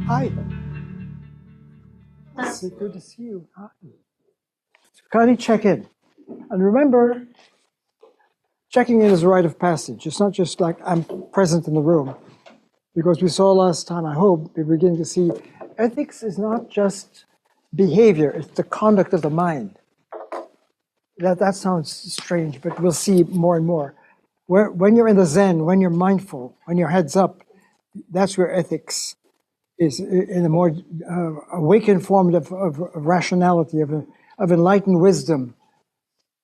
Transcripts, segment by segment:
Hi. It's good to see you. Hi. Kindly check in. And remember, checking in is a rite of passage. It's not just like I'm present in the room. Because we saw last time, I hope, we're beginning to see ethics is not just behavior, it's the conduct of the mind. That sounds strange, but we'll see more and more. When you're in the Zen, when you're mindful, when your head's up, that's where ethics is in a more awakened form of rationality, of enlightened wisdom.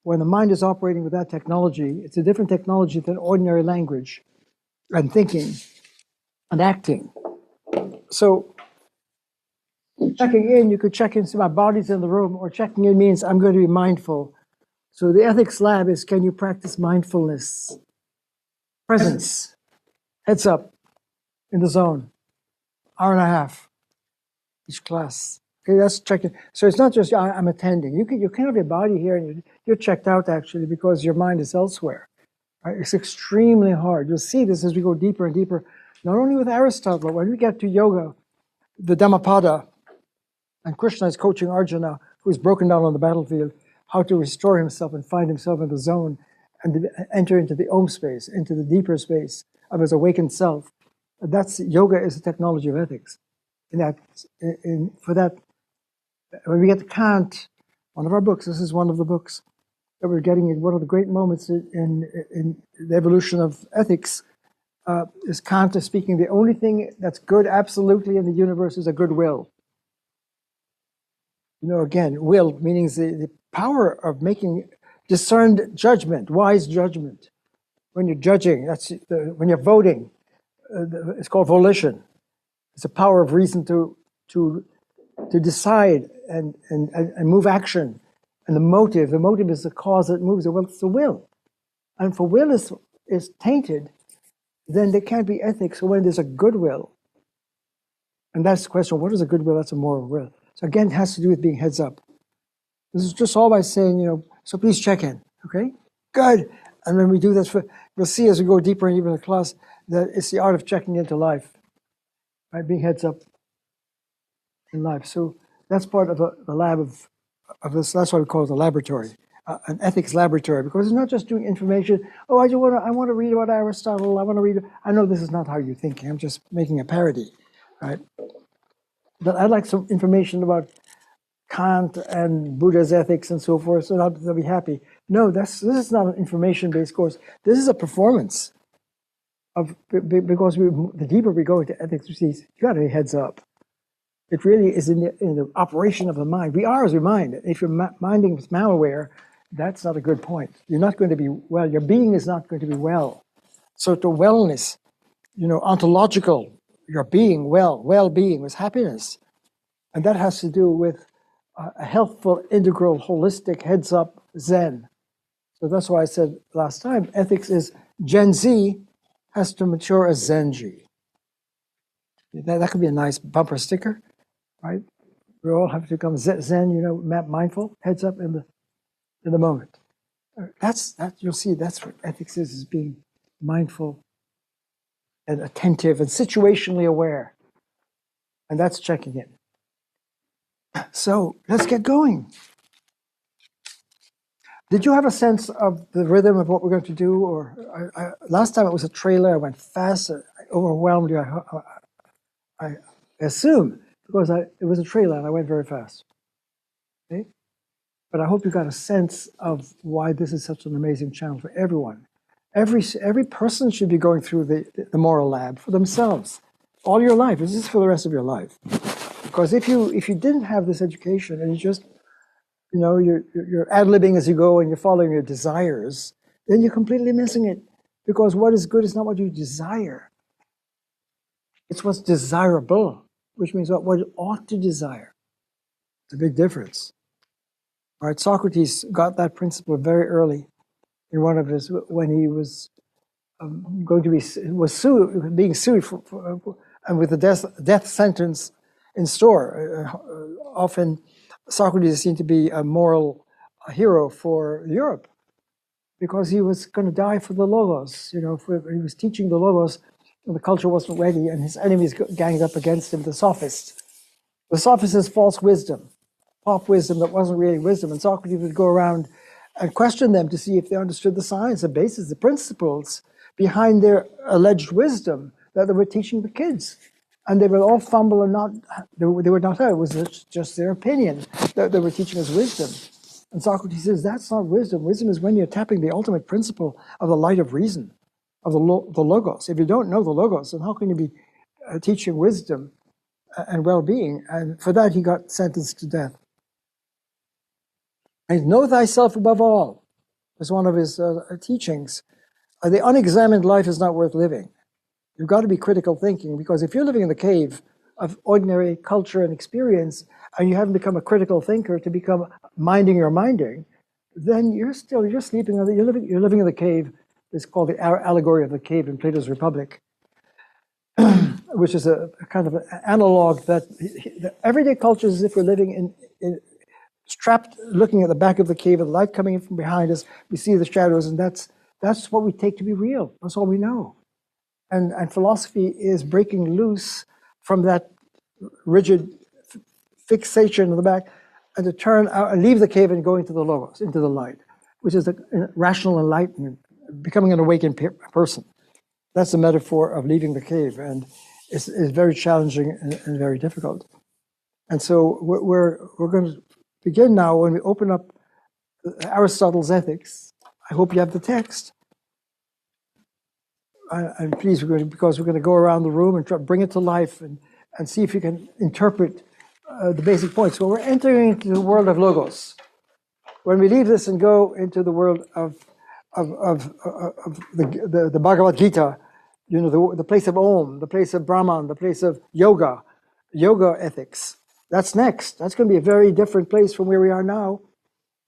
When the mind is operating with that technology, it's a different technology than ordinary language and thinking and acting. So checking in, you could check in, see my body's in the room, or checking in means I'm going to be mindful. So the ethics lab is, can you practice mindfulness? Presence, heads up, in the zone, hour and a half, each class. Okay, that's checking. So it's not just I'm attending. You can have your body here and you're checked out actually because your mind is elsewhere. Right? It's extremely hard. You'll see this as we go deeper and deeper, not only with Aristotle, but when we get to yoga, the Dhammapada, and Krishna is coaching Arjuna, who's broken down on the battlefield, how to restore himself and find himself in the zone and enter into the Om space, into the deeper space of his awakened self. That's yoga is a technology of ethics. For that, when we get to Kant, one of our books, this is one of the books that we're getting in one of the great moments in the evolution of ethics, is Kant is speaking, the only thing that's good absolutely in the universe is a good will. You know, again, will meaning the power of making discerned judgment, wise judgment. When you're judging, when you're voting, it's called volition. It's a power of reason to decide and move action. And the motive is the cause that moves the will. It's the will. And if a will is tainted, then there can't be ethics. So when there's a good will, and that's the question, what is a good will? That's a moral will. So again, it has to do with being heads up. This is just all by saying, so please check in, okay? Good. And when we do this, we'll see as we go deeper and deeper in the class that it's the art of checking into life, right? Being heads up in life. So that's part of the lab of this. That's why we call it a laboratory, an ethics laboratory, because it's not just doing information. Oh, I want to read about Aristotle. I know this is not how you're thinking. I'm just making a parody, right? But I'd like some information about Kant and Buddha's ethics and so forth, so they'll be happy. No, this is not an information-based course. This is a performance because the deeper we go into ethics, we see you got to be heads up. It really is in the operation of the mind. We are as we mind. If you're minding with malware, that's not a good point. You're not going to be well. Your being is not going to be well. So to wellness, ontological, your being well-being was happiness. And that has to do with a healthful, integral, holistic, heads-up Zen. So that's why I said last time, ethics is Gen Z has to mature as Zenji. That could be a nice bumper sticker, right? We all have to become Zen, mindful, heads up in the moment. You'll see that's what ethics is being mindful and attentive and situationally aware. And that's checking in. So let's get going. Did you have a sense of the rhythm of what we're going to do? Or last time it was a trailer. I went fast. I overwhelmed you. I assume because it was a trailer and I went very fast. Okay? But I hope you got a sense of why this is such an amazing channel for everyone. Every person should be going through the moral lab for themselves all your life. This is for the rest of your life. Because if you didn't have this education and you just you're ad-libbing as you go and you're following your desires, then you're completely missing it. Because what is good is not what you desire. It's what's desirable, which means what you ought to desire. It's a big difference. All right, Socrates got that principle very early in one of his, when he was being sued and with the death sentence in store. Often Socrates seemed to be a moral hero for Europe because he was going to die for the Logos. He was teaching the Logos when the culture wasn't ready, and his enemies ganged up against him, the sophists. The sophists is false wisdom, pop wisdom that wasn't really wisdom. And Socrates would go around and question them to see if they understood the science, the basis, the principles behind their alleged wisdom that they were teaching the kids. And they would all fumble and they would not have. It was just their opinion that they were teaching us wisdom. And Socrates says, that's not wisdom. Wisdom is when you're tapping the ultimate principle of the light of reason, of the logos. If you don't know the logos, then how can you be teaching wisdom and well-being? And for that, he got sentenced to death. And know thyself above all was one of his teachings. The unexamined life is not worth living. You've got to be critical thinking, because if you're living in the cave of ordinary culture and experience, and you haven't become a critical thinker to become minding your minding, then you're sleeping. You're living in the cave. It's called the allegory of the cave in Plato's Republic, which is a kind of an analog that the everyday culture is as if we're living in trapped, looking at the back of the cave, and the light coming in from behind us. We see the shadows, and that's what we take to be real. That's all we know. And philosophy is breaking loose from that rigid fixation in the back, and to turn out and leave the cave and go into the logos, into the light, which is the rational enlightenment, becoming an awakened person. That's the metaphor of leaving the cave, and it's very challenging and very difficult. And so we're going to begin now when we open up Aristotle's Ethics. I hope you have the text. I'm pleased because we're going to go around the room and try to bring it to life and see if you can interpret the basic points. So we're entering into the world of logos. When we leave this and go into the world of the Bhagavad Gita, you know, the place of Om, the place of Brahman, the place of yoga ethics. That's next. That's going to be a very different place from where we are now.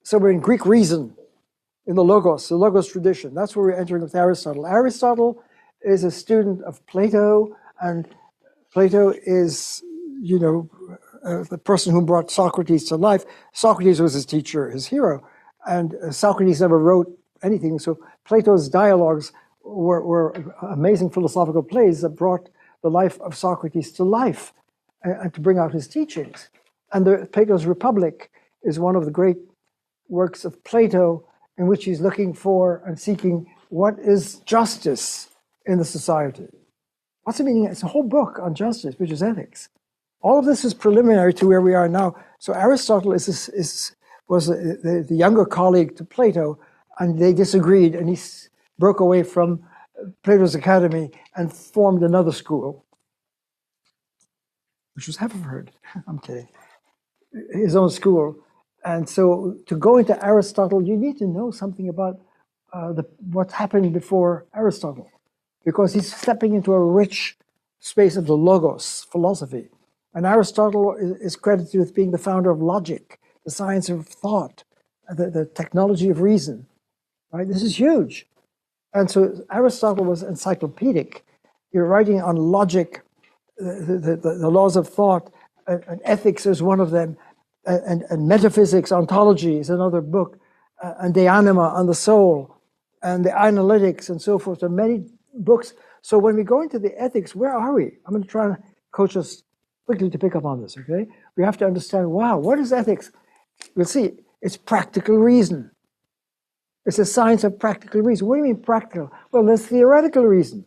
So we're in Greek reason, in the Logos tradition. That's where we're entering with Aristotle. Aristotle is a student of Plato, and Plato is, you know, the person who brought Socrates to life. Socrates was his teacher, his hero, and Socrates never wrote anything. So Plato's dialogues were amazing philosophical plays that brought the life of Socrates to life and to bring out his teachings. And Plato's Republic is one of the great works of Plato, in which he's looking for and seeking what is justice in the society. What's the meaning? It's a whole book on justice, which is ethics. All of this is preliminary to where we are now. So Aristotle was the younger colleague to Plato, and they disagreed, and he broke away from Plato's academy and formed another school, which was Haverford. I'm kidding. His own school. And so to go into Aristotle, you need to know something about what happened before Aristotle, because he's stepping into a rich space of the logos, philosophy. And Aristotle is credited with being the founder of logic, the science of thought, the technology of reason. Right? This is huge. And so Aristotle was encyclopedic. You're writing on logic, the laws of thought, and ethics is one of them, and metaphysics, ontology is another book, and de anima, on the soul, and the analytics, and so forth. There are many books. So when we go into the ethics, where are we? I'm going to try and coach us quickly to pick up on this, okay? We have to understand, wow, what is ethics? We'll see. It's practical reason. It's a science of practical reason. What do you mean practical? Well, there's theoretical reason.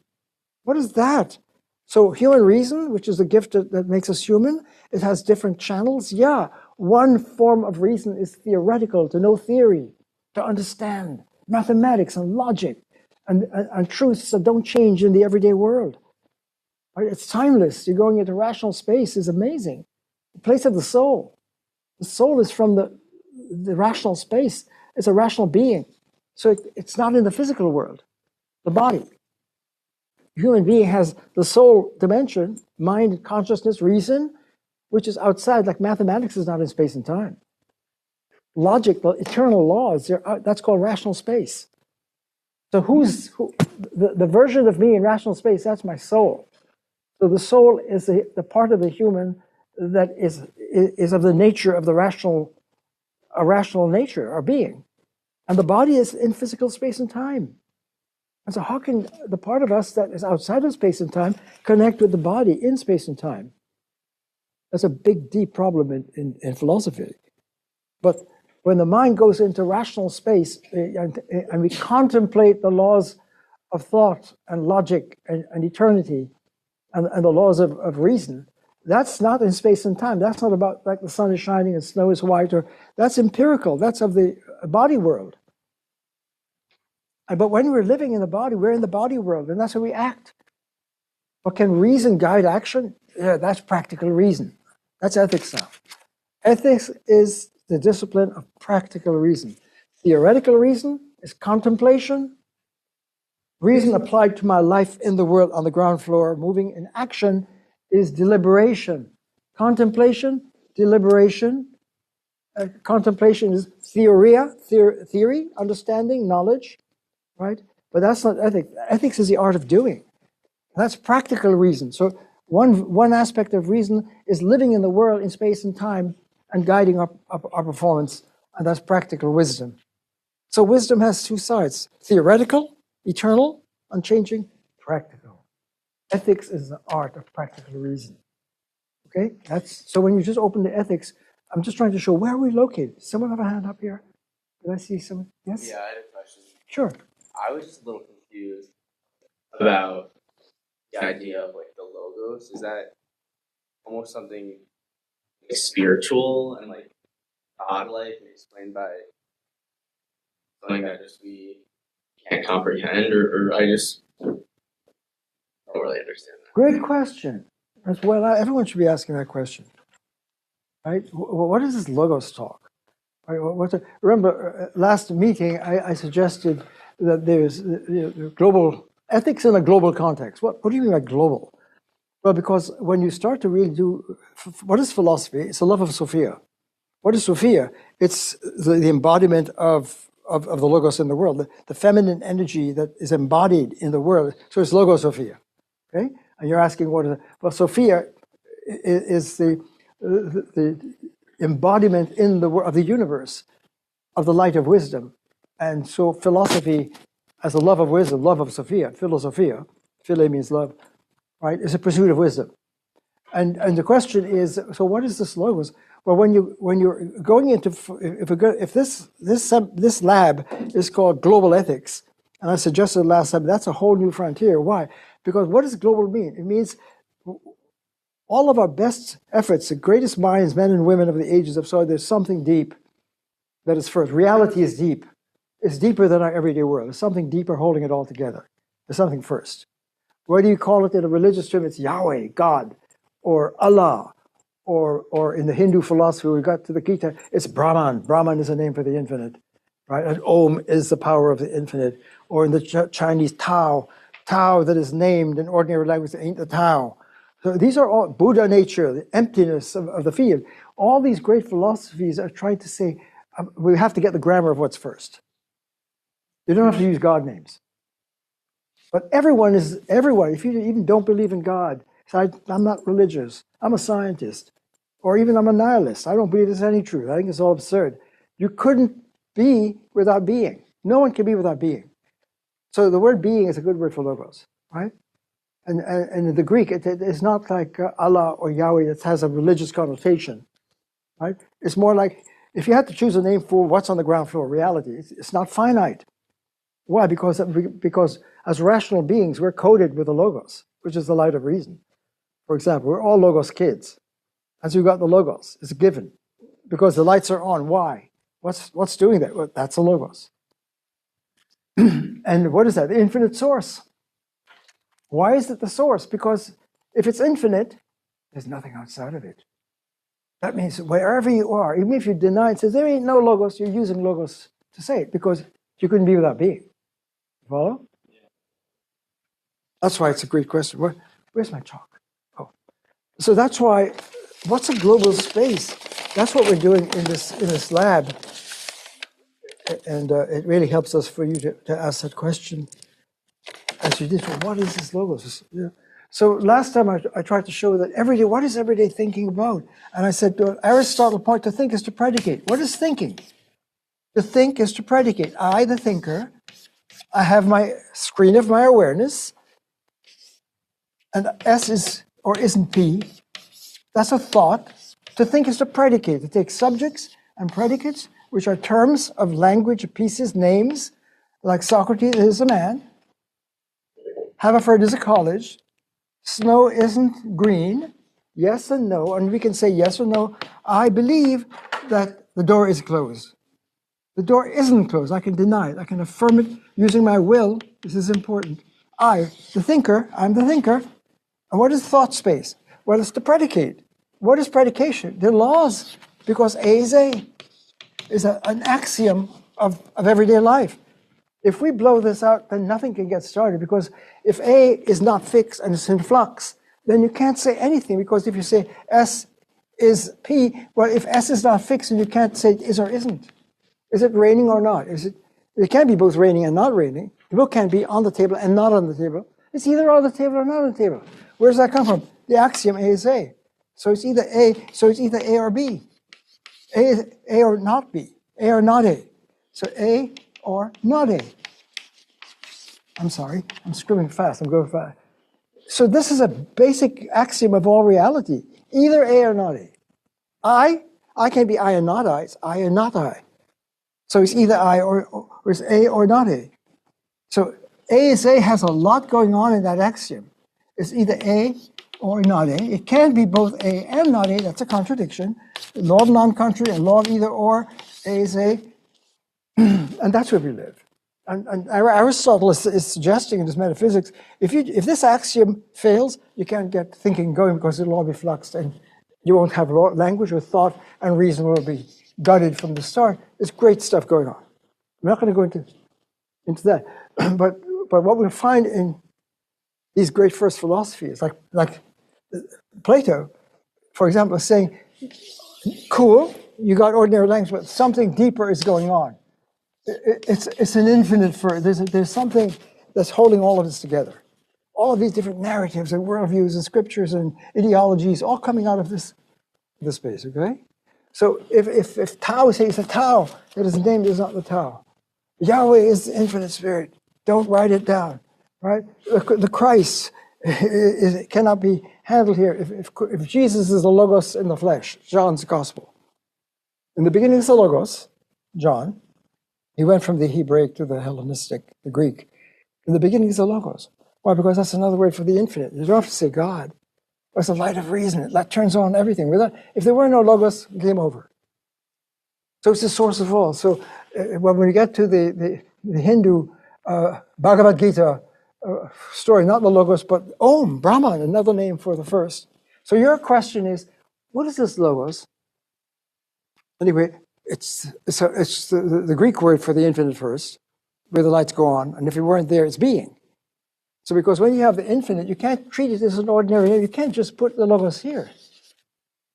What is that? So human reason, which is the gift that makes us human, it has different channels. Yeah, one form of reason is theoretical, to know theory, to understand mathematics and logic and truths that don't change in the everyday world. Right? It's timeless. You're going into rational space is amazing. The place of the soul. The soul is from the rational space. It's a rational being. So it's not in the physical world, the body. Human being has the soul dimension, mind, consciousness, reason, which is outside, like mathematics is not in space and time. Logic, the eternal laws, that's called rational space. So the version of me in rational space, that's my soul. So the soul is the part of the human that is of the nature of a rational nature, or being. And the body is in physical space and time. And so how can the part of us that is outside of space and time connect with the body in space and time? That's a big, deep problem in philosophy. But when the mind goes into rational space and we contemplate the laws of thought and logic and eternity and the laws of reason, that's not in space and time. That's not about like the sun is shining and snow is white, or that's empirical. That's of the body world. But when we're living in the body, we're in the body world, and that's how we act. But can reason guide action? Yeah, that's practical reason. That's ethics now. Ethics is the discipline of practical reason. Theoretical reason is contemplation. Reason applied to my life in the world on the ground floor, moving in action, is deliberation. Contemplation, deliberation. Contemplation is theory, understanding, knowledge, right? But that's not ethics. Ethics is the art of doing. That's practical reason. So one aspect of reason is living in the world in space and time and guiding our performance, and that's practical wisdom. So wisdom has two sides: theoretical, eternal, unchanging; practical. Ethics is the art of practical reason. Okay, that's so. When you just open the ethics, I'm just trying to show where are we located. Someone have a hand up here? Did I see someone? Yes. Yeah, I had a question. Sure. I was just a little confused about the idea of like the logos. Is that almost something like spiritual and like godlike and explained by something that just we can't comprehend, or I just don't really understand that. Great question. As well, everyone should be asking that question, right? What is this logos talk? Right? Remember, last meeting I suggested that there's global ethics in a global context. What do you mean by global? Well, because when you start to really do, what is philosophy? It's the love of Sophia. What is Sophia? It's the embodiment of the logos in the world, the feminine energy that is embodied in the world. So it's logos Sophia, okay? And you're asking what is it? Well, Sophia is the embodiment in the of the universe of the light of wisdom. And so philosophy as a love of wisdom, love of Sophia, philosophia, phile means love, right, is a pursuit of wisdom. And the question is, so what is this logos? Well, when you're going into, if this lab is called global ethics, and I suggested last time, that's a whole new frontier. Why? Because what does global mean? It means all of our best efforts, the greatest minds, men and women of the ages have saw there's something deep that is first. Reality is deep. It's deeper than our everyday world. There's something deeper holding it all together. There's something first. Whether you call it in a religious term, it's Yahweh, God, or Allah, or in the Hindu philosophy, we got to the Gita, it's Brahman. Brahman is a name for the infinite, right? And Om is the power of the infinite. Or in the Chinese, Tao, Tao that is named in ordinary language ain't the Tao. So these are all Buddha nature, the emptiness of the field. All these great philosophies are trying to say, we have to get the grammar of what's first. You don't have to use God names. But everyone, if you even don't believe in God, say, I'm not religious, I'm a scientist, or even I'm a nihilist, I don't believe there's any truth, I think it's all absurd. You couldn't be without being. No one can be without being. So the word being is a good word for logos, right? And in the Greek, it's not like Allah or Yahweh that has a religious connotation, right? It's more like, if you had to choose a name for what's on the ground floor, reality, it's not finite. Why? Because as rational beings, we're coded with the logos, which is the light of reason. For example, we're all logos kids. As you got the logos, it's a given. Because the lights are on. Why? What's doing that? Well, that's the logos. And what is that? The infinite source. Why is it the source? Because if it's infinite, there's nothing outside of it. That means wherever you are, even if you deny it, says there ain't no logos, you're using logos to say it because you couldn't be without being. Follow? Yeah. That's why it's a great question. Where's my chalk? Oh, so that's why. What's a global space? That's what we're doing in this lab, and it really helps us for you to ask that question. As you did, well, what is this logos? Yeah. So last time I tried to show that what is everyday thinking about? And I said, Aristotle point to think is to predicate. What is thinking? To think is to predicate. I, the thinker, I have my screen of my awareness, and S is or isn't P. That's a thought. To think is to predicate, to take subjects and predicates, which are terms of language, pieces, names, like Socrates is a man, Haverford is a college, snow isn't green, yes and no, and we can say yes or no. I believe that the door is closed. The door isn't closed. I can deny it. I can affirm it using my will. This is important. I'm the thinker. And what is thought space? Well, it's the predicate. What is predication? They're laws, because A is an axiom of everyday life. If we blow this out, then nothing can get started, because if A is not fixed and it's in flux, then you can't say anything, because if you say S is P, well, if S is not fixed, then you can't say is or isn't. Is it raining or not? It can't be both raining and not raining. The book can't be on the table and not on the table. It's either on the table or not on the table. Where does that come from? The axiom A is A. So it's either A or B. A or not B. A or not A. So A or not A. I'm sorry, I'm scribbling fast, I'm going fast. So this is a basic axiom of all reality. Either A or not A. I can be I and not I, it's I and not I. So it's either I or it's A or not A. So A is A has a lot going on in that axiom. It's either A or not A. It can be both A and not A, that's a contradiction. Law of non-contrary and law of either or, A is A, and that's where we live. And Aristotle is suggesting in his metaphysics, if this axiom fails, you can't get thinking going, because it'll all be fluxed, and you won't have language or thought, and reason will be gutted from the start. There's great stuff going on. I'm not going to go into that, but what we'll find in these great first philosophies, like Plato, for example, is saying, cool, you got ordinary language, but something deeper is going on. It's an infinite there's something that's holding all of this together. All of these different narratives and worldviews and scriptures and ideologies all coming out of this space, okay? So if Tao says the Tao, that his name is not the Tao. Yahweh is the infinite spirit. Don't write it down, right? The Christ cannot be handled here. If Jesus is the Logos in the flesh, John's gospel. In the beginning is the Logos, John. He went from the Hebraic to the Hellenistic, the Greek. In the beginning is the Logos. Why? Because that's another word for the infinite. You don't have to say God. It's the light of reason. That turns on everything. If there were no Logos, game over. So it's the source of all. So when we get to the Hindu Bhagavad Gita story, not the Logos, but Om, Brahman, another name for the first. So your question is, what is this Logos? Anyway, it's the Greek word for the infinite first, where the lights go on, and if it weren't there, it's being. So because when you have the infinite, you can't treat it as an ordinary name. You can't just put the Logos here.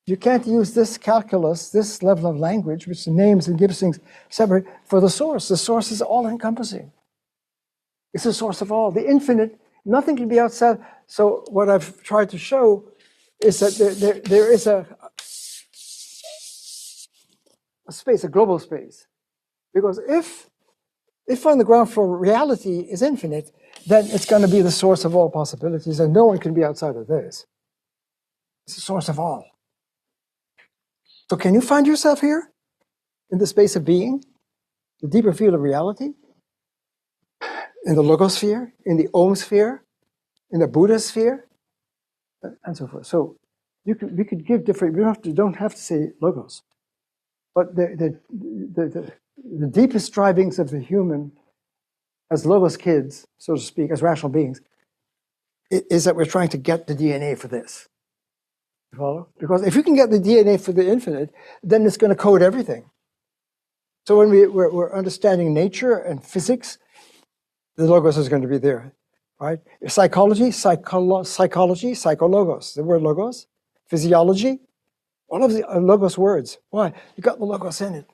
You can't use this calculus, this level of language, which names and gives things separate, for the source. The source is all-encompassing. It's the source of all. The infinite, nothing can be outside. So what I've tried to show is that there is a space, a global space. Because if on the ground floor reality is infinite, then it's going to be the source of all possibilities, and no one can be outside of this. It's the source of all. So can you find yourself here in the space of being, the deeper field of reality, in the logosphere, in the Om sphere, in the Buddha sphere, and so forth? So we could give different. We don't have to say logos, but the deepest strivings of the human, as logos kids, so to speak, as rational beings, is that we're trying to get the DNA for this. You follow? Because if you can get the DNA for the infinite, then it's going to code everything. So when we're understanding nature and physics, the logos is going to be there, right? Psychology, psychologos, the word logos. Physiology, all of the logos words. Why? You got the logos in it.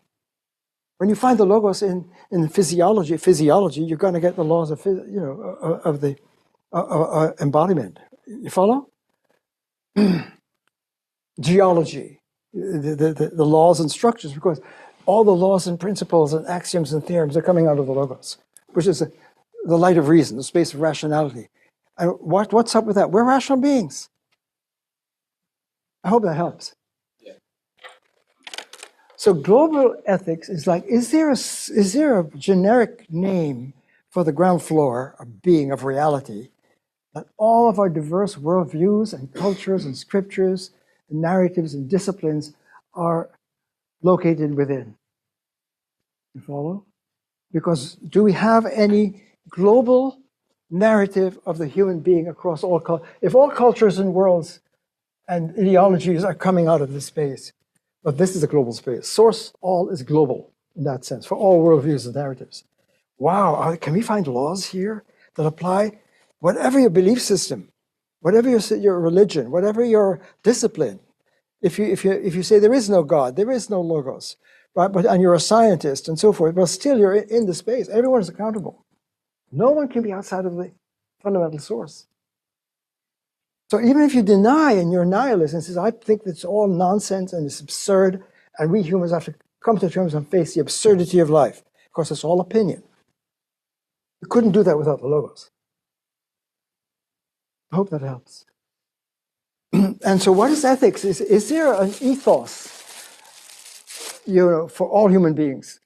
When you find the logos in physiology, you're going to get the laws of the embodiment. You follow? Geology, the laws and structures, because all the laws and principles and axioms and theorems are coming out of the logos, which is the light of reason, the space of rationality. And what's up with that? We're rational beings. I hope that helps. Yeah. So global ethics is like, is there a generic name for the ground floor of being, of reality, that all of our diverse worldviews and cultures and scriptures and narratives and disciplines are located within? You follow? Because do we have any global narrative of the human being across all cultures? If all cultures and worlds and ideologies are coming out of this space, but this is a global space. Source all is global in that sense for all worldviews and narratives. Wow, can we find laws here that apply whatever your belief system, whatever your religion, whatever your discipline? If you say there is no God, there is no logos, right? And you're a scientist and so forth, but still you're in the space. Everyone is accountable. No one can be outside of the fundamental source. So even if you deny and you're a nihilist and says, I think it's all nonsense and it's absurd, and we humans have to come to terms and face the absurdity of life. Of course, it's all opinion. You couldn't do that without the logos. I hope that helps. And so what is ethics? Is there an ethos, for all human beings?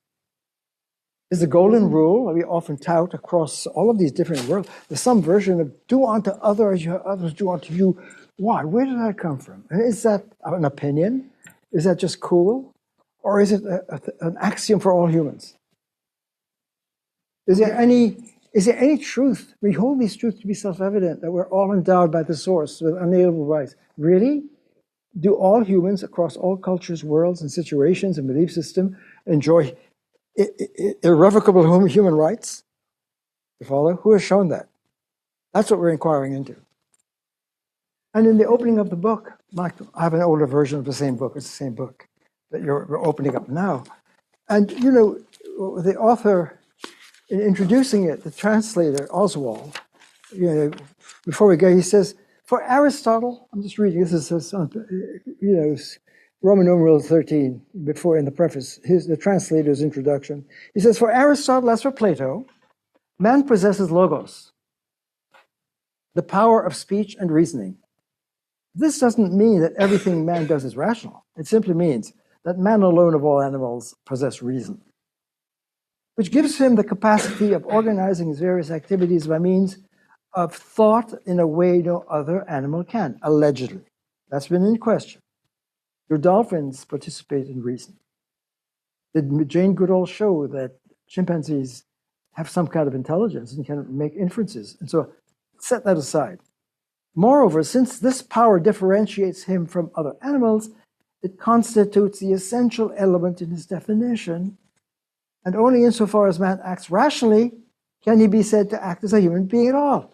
Is the golden rule that we often tout across all of these different worlds? There's some version of do unto others, others do unto you. Why? Where did that come from? And is that an opinion? Is that just cool? Or is it an axiom for all humans? Is there any truth? We hold these truths to be self-evident, that we're all endowed by the source with unalienable rights. Really? Do all humans across all cultures, worlds, and situations and belief system enjoy irrevocable human rights? You follow? Who has shown that? That's what we're inquiring into. And in the opening of the book, Mike, I have an older version of the same book. It's the same book that we're opening up now. And, the author, in introducing it, the translator, Oswald, before we go, he says, for Aristotle, I'm just reading, this is, Roman numeral 13, before in the preface, the translator's introduction. He says, for Aristotle, as for Plato, man possesses logos, the power of speech and reasoning. This doesn't mean that everything man does is rational. It simply means that man alone of all animals possess reason, which gives him the capacity of organizing his various activities by means of thought in a way no other animal can, allegedly. That's been in question. Do dolphins participate in reason? Did Jane Goodall show that chimpanzees have some kind of intelligence and can make inferences? And so set that aside. Moreover, since this power differentiates him from other animals, it constitutes the essential element in his definition, and only insofar as man acts rationally can he be said to act as a human being at all.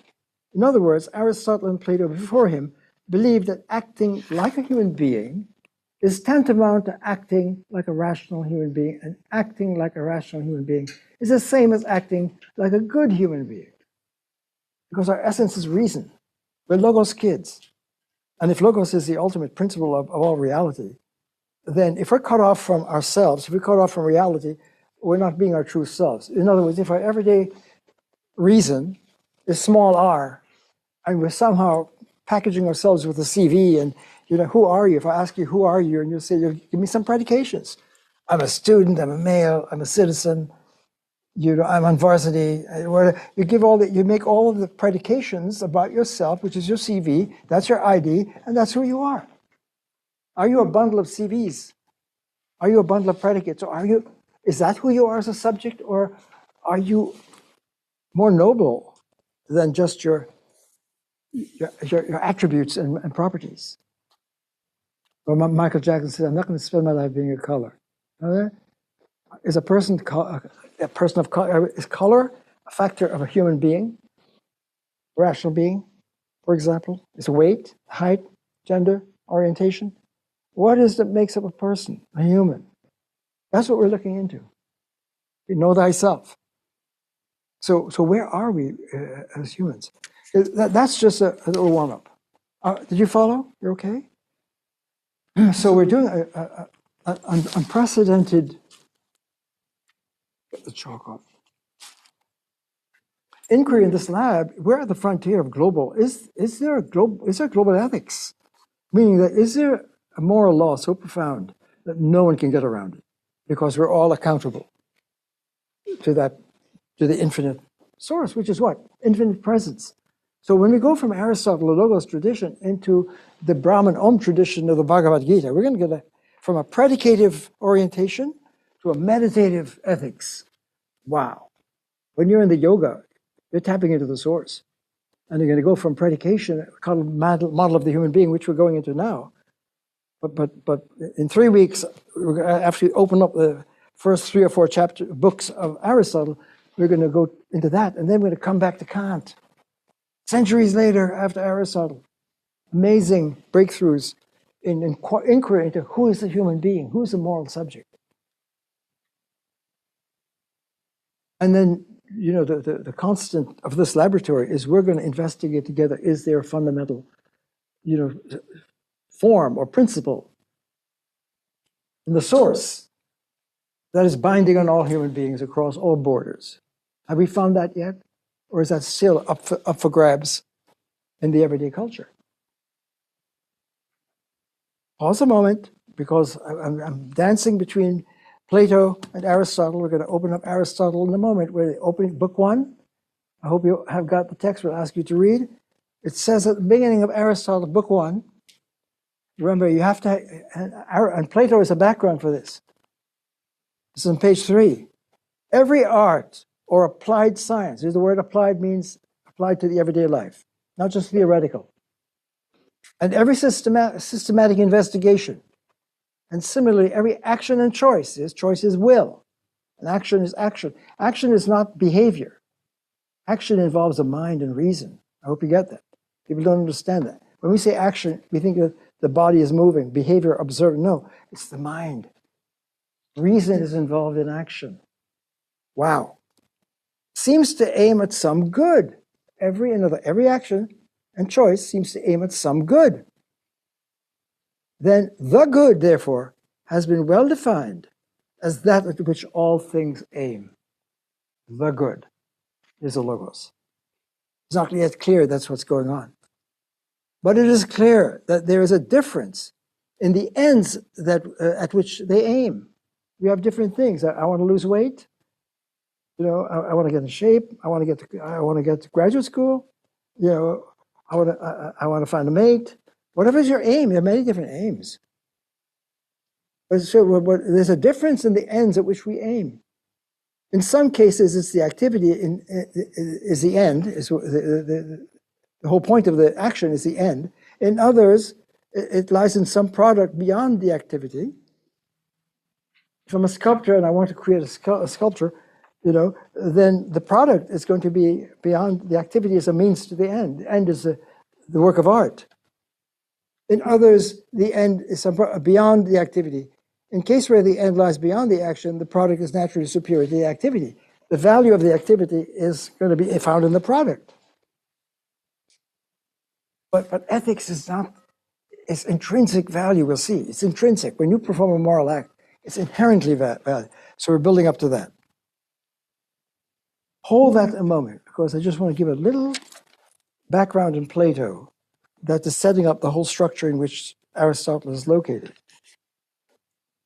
In other words, Aristotle and Plato before him believed that acting like a human being is tantamount to acting like a rational human being, and acting like a rational human being is the same as acting like a good human being, because our essence is reason. We're Logos kids. And if Logos is the ultimate principle of all reality, then if we're cut off from ourselves, if we're cut off from reality, we're not being our true selves. In other words, if our everyday reason is small r, and we're somehow packaging ourselves with a CV, and who are you? If I ask you, who are you? And you say, give me some predications. I'm a student, I'm a male, I'm a citizen, I'm on varsity. You make all of the predications about yourself, which is your CV, that's your ID, and that's who you are. Are you a bundle of CVs? Are you a bundle of predicates? Or is that who you are as a subject, or are you more noble than just your attributes and properties? Well, Michael Jackson said, I'm not going to spend my life being a color. Is a person of color, is color a factor of a human being, a rational being, for example? Is weight, height, gender, orientation? What is that makes up a person, a human? That's what we're looking into. You know thyself. So where are we as humans? That's just a little warm-up. Did you follow? You're okay? So we're doing an unprecedented, get the chalk off. inquiry in this lab, we're at the frontier of global. Is there global ethics? Meaning that is there a moral law so profound that no one can get around it? Because we're all accountable to the infinite source, which is what? Infinite presence. So when we go from Aristotle, the Logos tradition, into the Brahman Om tradition of the Bhagavad Gita, we're going to get from a predicative orientation to a meditative ethics. Wow. When you're in the yoga, you're tapping into the source. And you're going to go from predication, called model of the human being, which we're going into now. But in 3 weeks, after we open up the first 3 or 4 books of Aristotle, we're going to go into that. And then we're going to come back to Kant. Centuries later, after Aristotle, amazing breakthroughs in inquiry into who is the human being, who is the moral subject. And then, you know, the constant of this laboratory is we're going to investigate together, is there a fundamental, you know, form or principle in the source that is binding on all human beings across all borders? Have we found that yet? Or is that still up for grabs in the everyday culture? Pause a moment, because I'm dancing between Plato and Aristotle. We're going to open up Aristotle in a moment. We're opening book 1. I hope you have got the text. We'll ask you to read. It says at the beginning of Aristotle, book 1, remember, you have to, and Plato is a background for this. This is on page 3. Every art or applied science, the word applied means applied to the everyday life, not just theoretical. And every systematic investigation, and similarly, every action and choice is will, and action is action. Action is not behavior. Action involves a mind and reason. I hope you get that. People don't understand that. When we say action, we think that the body is moving, behavior, observing. No, it's the mind. Reason is involved in action. Wow. Seems to aim at some good. Every action and choice seems to aim at some good. Then the good, therefore, has been well defined as that at which all things aim. The good is the Logos. It's not yet clear that's what's going on. But it is clear that there is a difference in the ends that at which they aim. We have different things. I want to lose weight. You know, I want to get in shape. I want to get to graduate school. You know, I want to find a mate. Whatever is your aim, there are many different aims. But there's a difference in the ends at which we aim. In some cases, it's the activity is the end. The whole point of the action is the end. In others, it lies in some product beyond the activity. If I'm a sculptor and I want to create a sculpture, you know, then the product is going to be beyond the activity as a means to the end. The end is the work of art. In others, the end is beyond the activity. In case where the end lies beyond the action, the product is naturally superior to the activity. The value of the activity is going to be found in the product. But ethics is not, it's intrinsic value, we'll see. It's intrinsic. When you perform a moral act, it's inherently value. So we're building up to that. Hold that a moment, because I just want to give a little background in Plato that is setting up the whole structure in which Aristotle is located.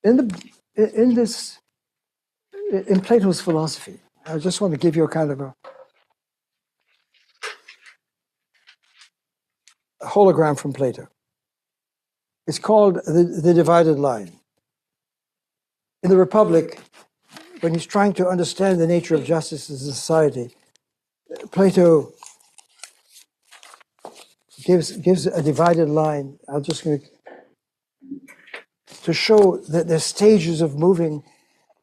In Plato's philosophy, I just want to give you a kind of a hologram from Plato. It's called the divided line. In the Republic, when he's trying to understand the nature of justice in society, Plato gives a divided line. I'm just going to show that there's stages of moving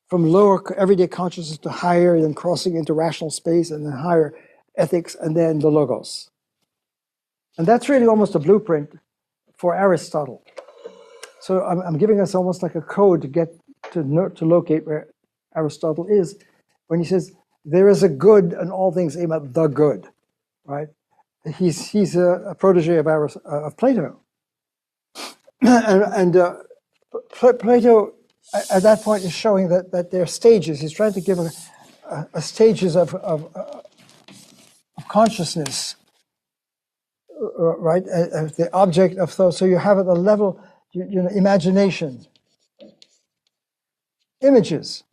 from lower everyday consciousness to higher, then crossing into rational space, and then higher ethics, and then the Logos. And that's really almost a blueprint for Aristotle. So I'm giving us almost like a code to get to locate where Aristotle is when he says there is a good and all things aim at the good, right? He's a protege of Plato, and Plato at that point is showing that there are stages. He's trying to give a stages of consciousness, right? The object of thought. So you have at the level, imagination, images,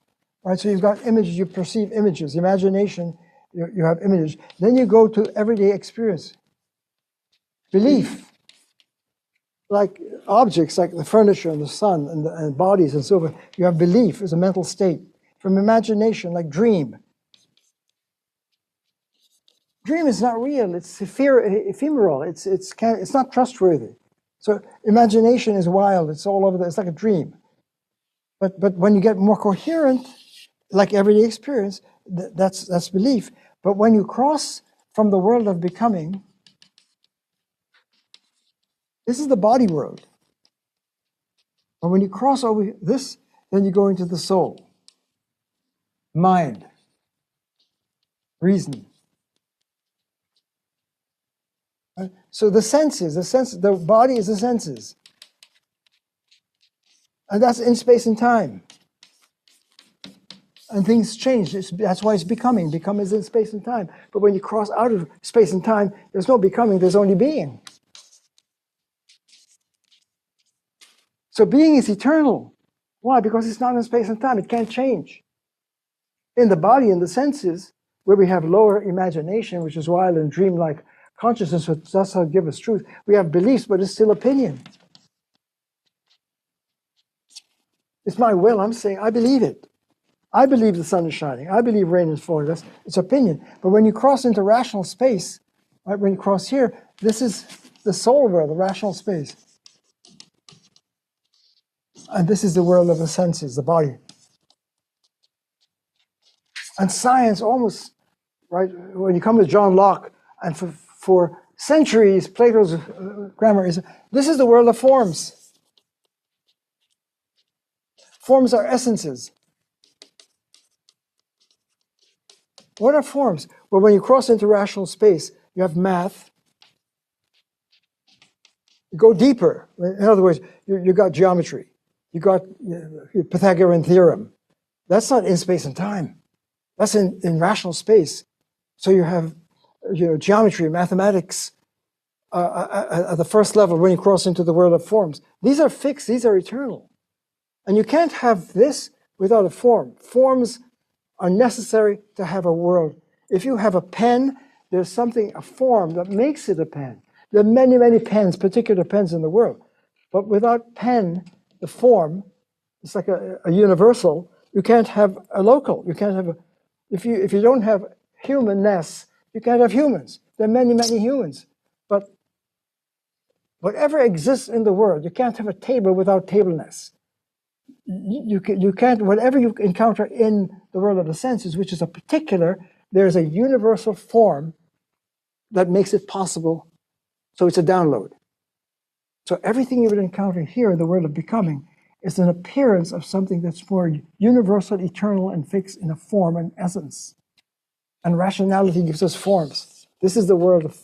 right? So you've got images, you perceive images, imagination, you have images. Then you go to everyday experience, belief, like objects, like the furniture and the sun and bodies and so forth. You have belief as a mental state. From imagination, like dream. Dream is not real. It's ephemeral. It's not trustworthy. So imagination is wild. It's all over there. It's like a dream. But when you get more coherent, like everyday experience, that's belief. But when you cross from the world of becoming, this is the body world. And when you cross over this, then you go into the soul, mind, reason. Right? So the senses, the body is the senses. And that's in space and time. And things change. That's why it's becoming. Become is in space and time. But when you cross out of space and time, there's no becoming, there's only being. So being is eternal. Why? Because it's not in space and time. It can't change. In the body, in the senses, where we have lower imagination, which is wild and dreamlike consciousness, which does not give us truth, we have beliefs, but it's still opinion. It's my will. I'm saying I believe it. I believe the sun is shining. I believe rain is falling. It's opinion. But when you cross into rational space, right, when you cross here, this is the soul world, the rational space. And this is the world of the senses, the body. And science almost, right, when you come to John Locke, and for centuries, Plato's grammar is, this is the world of forms. Forms are essences. What are forms? Well, when you cross into rational space, you have math. You go deeper. In other words, you got geometry. You got Pythagorean theorem. That's not in space and time. That's in rational space. So you have geometry, mathematics at the first level when you cross into the world of forms. These are fixed. These are eternal. And you can't have this without a form. Forms are necessary to have a world. If you have a pen, there's a form that makes it a pen. There are many, many pens, particular pens in the world. But without pen, the form, it's like a universal. You can't have a local. You can't have if you don't have humanness, you can't have humans. There are many, many humans. But whatever exists in the world, you can't have a table without tableness. You can't, whatever you encounter in the world of the senses, which is a particular, there's a universal form that makes it possible. So it's a download. So everything you would encounter here in the world of becoming is an appearance of something that's more universal, eternal, and fixed in a form and essence. And rationality gives us forms. This is the world of,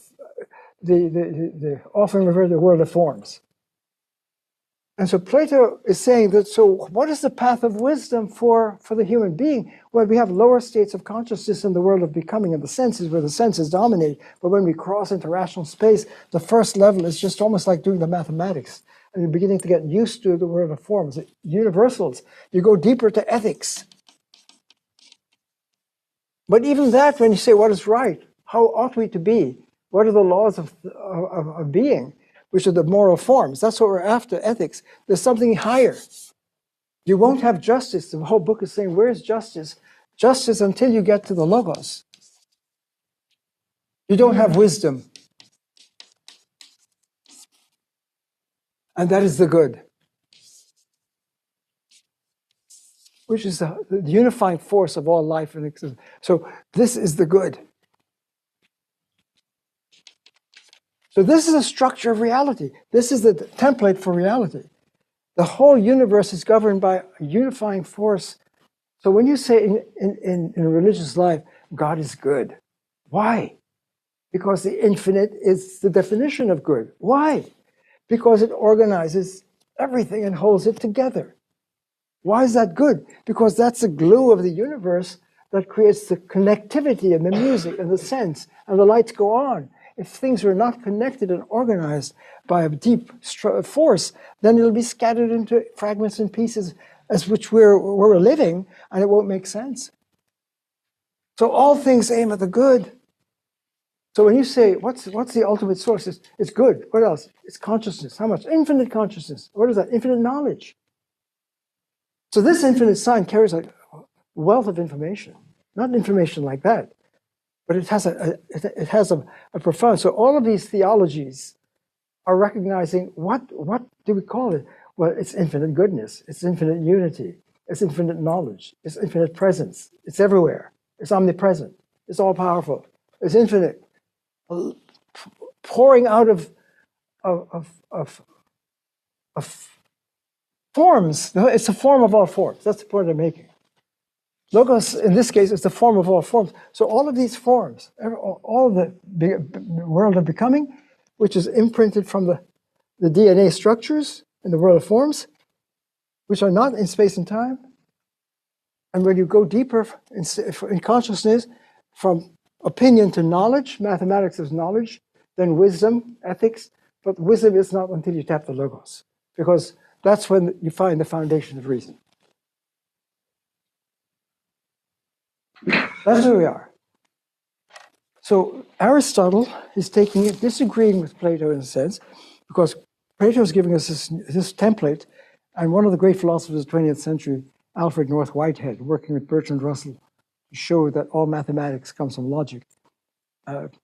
the often referred to the world of forms. And so Plato is saying that, so what is the path of wisdom for the human being? Well, we have lower states of consciousness in the world of becoming and the senses, where the senses dominate. But when we cross into rational space, the first level is just almost like doing the mathematics. And you're beginning to get used to the world of forms, universals. You go deeper to ethics. But even that, when you say what is right, how ought we to be? What are the laws of being? Which are the moral forms. That's what we're after, ethics. There's something higher. You won't have justice. The whole book is saying, where's justice? Justice until you get to the logos. You don't have wisdom. And that is the good. Which is the unifying force of all life and existence. So this is the good. So this is a structure of reality. This is the template for reality. The whole universe is governed by a unifying force. So when you say in religious life, God is good, why? Because the infinite is the definition of good. Why? Because it organizes everything and holds it together. Why is that good? Because that's the glue of the universe that creates the connectivity and the music and the sense, and the lights go on. If things are not connected and organized by a deep force, then it'll be scattered into fragments and pieces as which we're living, and it won't make sense. So all things aim at the good. So when you say, what's the ultimate source? It's good. What else? It's consciousness. How much? Infinite consciousness. What is that? Infinite knowledge. So this infinite sign carries a wealth of information. Not information like that, but it has a profound. So all of these theologies are recognizing what do we call it? Well, it's infinite goodness. It's infinite unity. It's infinite knowledge. It's infinite presence. It's everywhere. It's omnipresent. It's all powerful. It's infinite. Pouring out of forms. It's a form of all forms. That's the point I'm making. Logos, in this case, is the form of all forms. So all of these forms, all of the world of becoming, which is imprinted from the DNA structures in the world of forms, which are not in space and time. And when you go deeper in consciousness, from opinion to knowledge, mathematics is knowledge, then wisdom, ethics, but wisdom is not until you tap the Logos, because that's when you find the foundation of reason. That's where we are. So Aristotle is taking it, disagreeing with Plato in a sense, because Plato is giving us this template, and one of the great philosophers of the 20th century, Alfred North Whitehead, working with Bertrand Russell, to show that all mathematics comes from logic.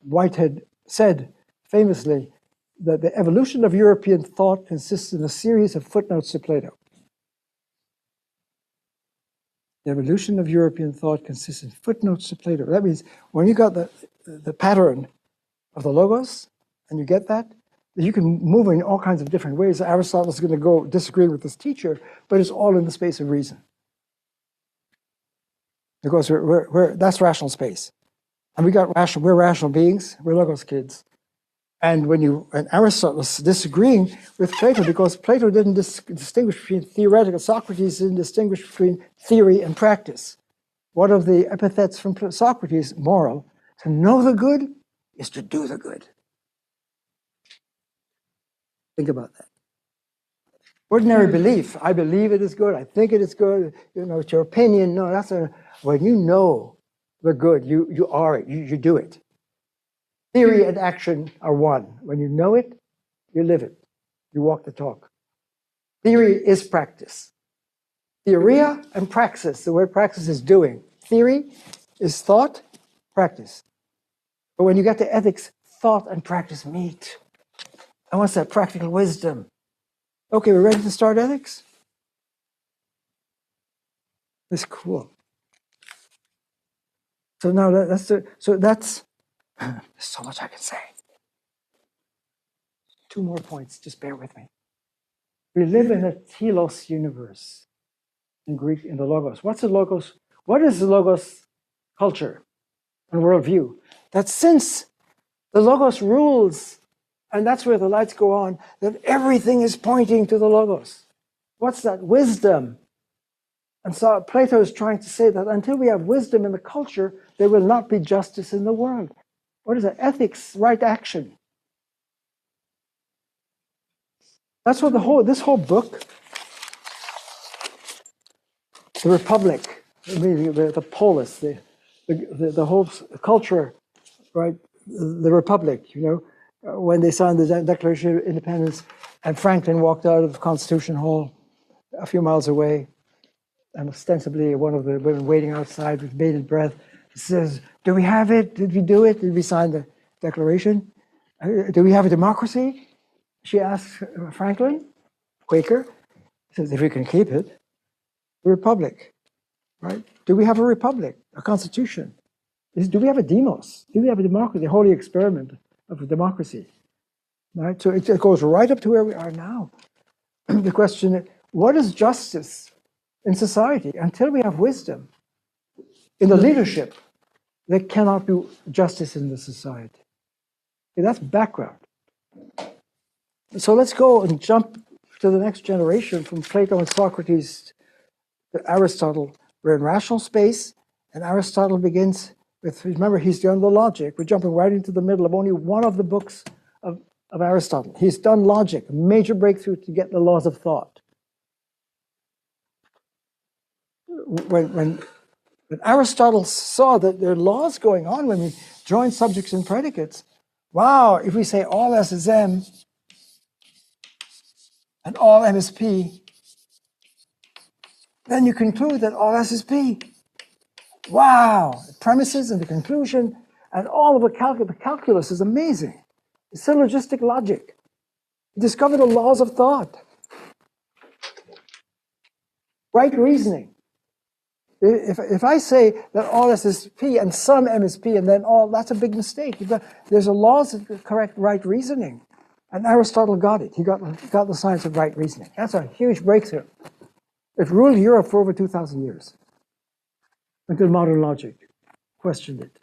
Whitehead said famously that the evolution of European thought consists in a series of footnotes to Plato. The evolution of European thought consists in footnotes to Plato. That means when you got the pattern of the Logos, and you get that, you can move in all kinds of different ways. Aristotle is going to go disagree with his teacher, but it's all in the space of reason. Because that's rational space. And we're rational beings, we're Logos kids. And and Aristotle was disagreeing with Plato because Plato didn't distinguish between theoretical, Socrates didn't distinguish between theory and practice. One of the epithets from Socrates, moral, to know the good is to do the good. Think about that. Ordinary belief, I believe it is good, I think it is good, it's your opinion. No, when you know the good, you are it, you do it. Theory and action are one. When you know it, you live it. You walk the talk. Theory is practice. Theoria and praxis, the word praxis is doing. Theory is thought, practice. But when you get to ethics, thought and practice meet. And what's that? Practical wisdom. Okay, we're ready to start ethics? That's cool. So now there's so much I can say. 2 more points, just bear with me. We live in a telos universe in Greek, in the Logos. What's the Logos? What is the Logos culture and worldview? That since the Logos rules, and that's where the lights go on, that everything is pointing to the Logos. What's that? Wisdom. And so Plato is trying to say that until we have wisdom in the culture, there will not be justice in the world. What is that? Ethics, right action. That's what this whole book, the Republic, the polis, the whole culture, right? The Republic, when they signed the Declaration of Independence, and Franklin walked out of the Constitution Hall a few miles away, and ostensibly one of the women waiting outside with bated breath says, "Do we have it? Did we do it? Did we sign the Declaration? Do we have a democracy?" She asks Franklin, Quaker, says, "If we can keep it, the Republic, right? Do we have a republic, a constitution? Do we have a demos? Do we have a democracy, a holy experiment of a democracy?" Right? So it goes right up to where we are now. The question is, what is justice in society? Until we have wisdom in the leadership, there cannot be justice in the society. Okay, that's background. So let's go and jump to the next generation from Plato and Socrates to Aristotle. We're in rational space, And Aristotle begins with, remember, he's done the logic. We're jumping right into the middle of only one of the books of Aristotle. He's done logic, a major breakthrough to get the laws of thought. When Aristotle saw that there are laws going on when we join subjects and predicates, wow, if we say all S is M and all M is P, then you conclude that all S is P. Wow, the premises and the conclusion and all of the calculus is amazing. It's syllogistic logic. You discover the laws of thought. Right reasoning. If I say that all S is P and some M is P and then all, that's a big mistake. There's a laws of correct right reasoning. And Aristotle got it. He got the science of right reasoning. That's a huge breakthrough. It ruled Europe for over 2,000 years until modern logic questioned it.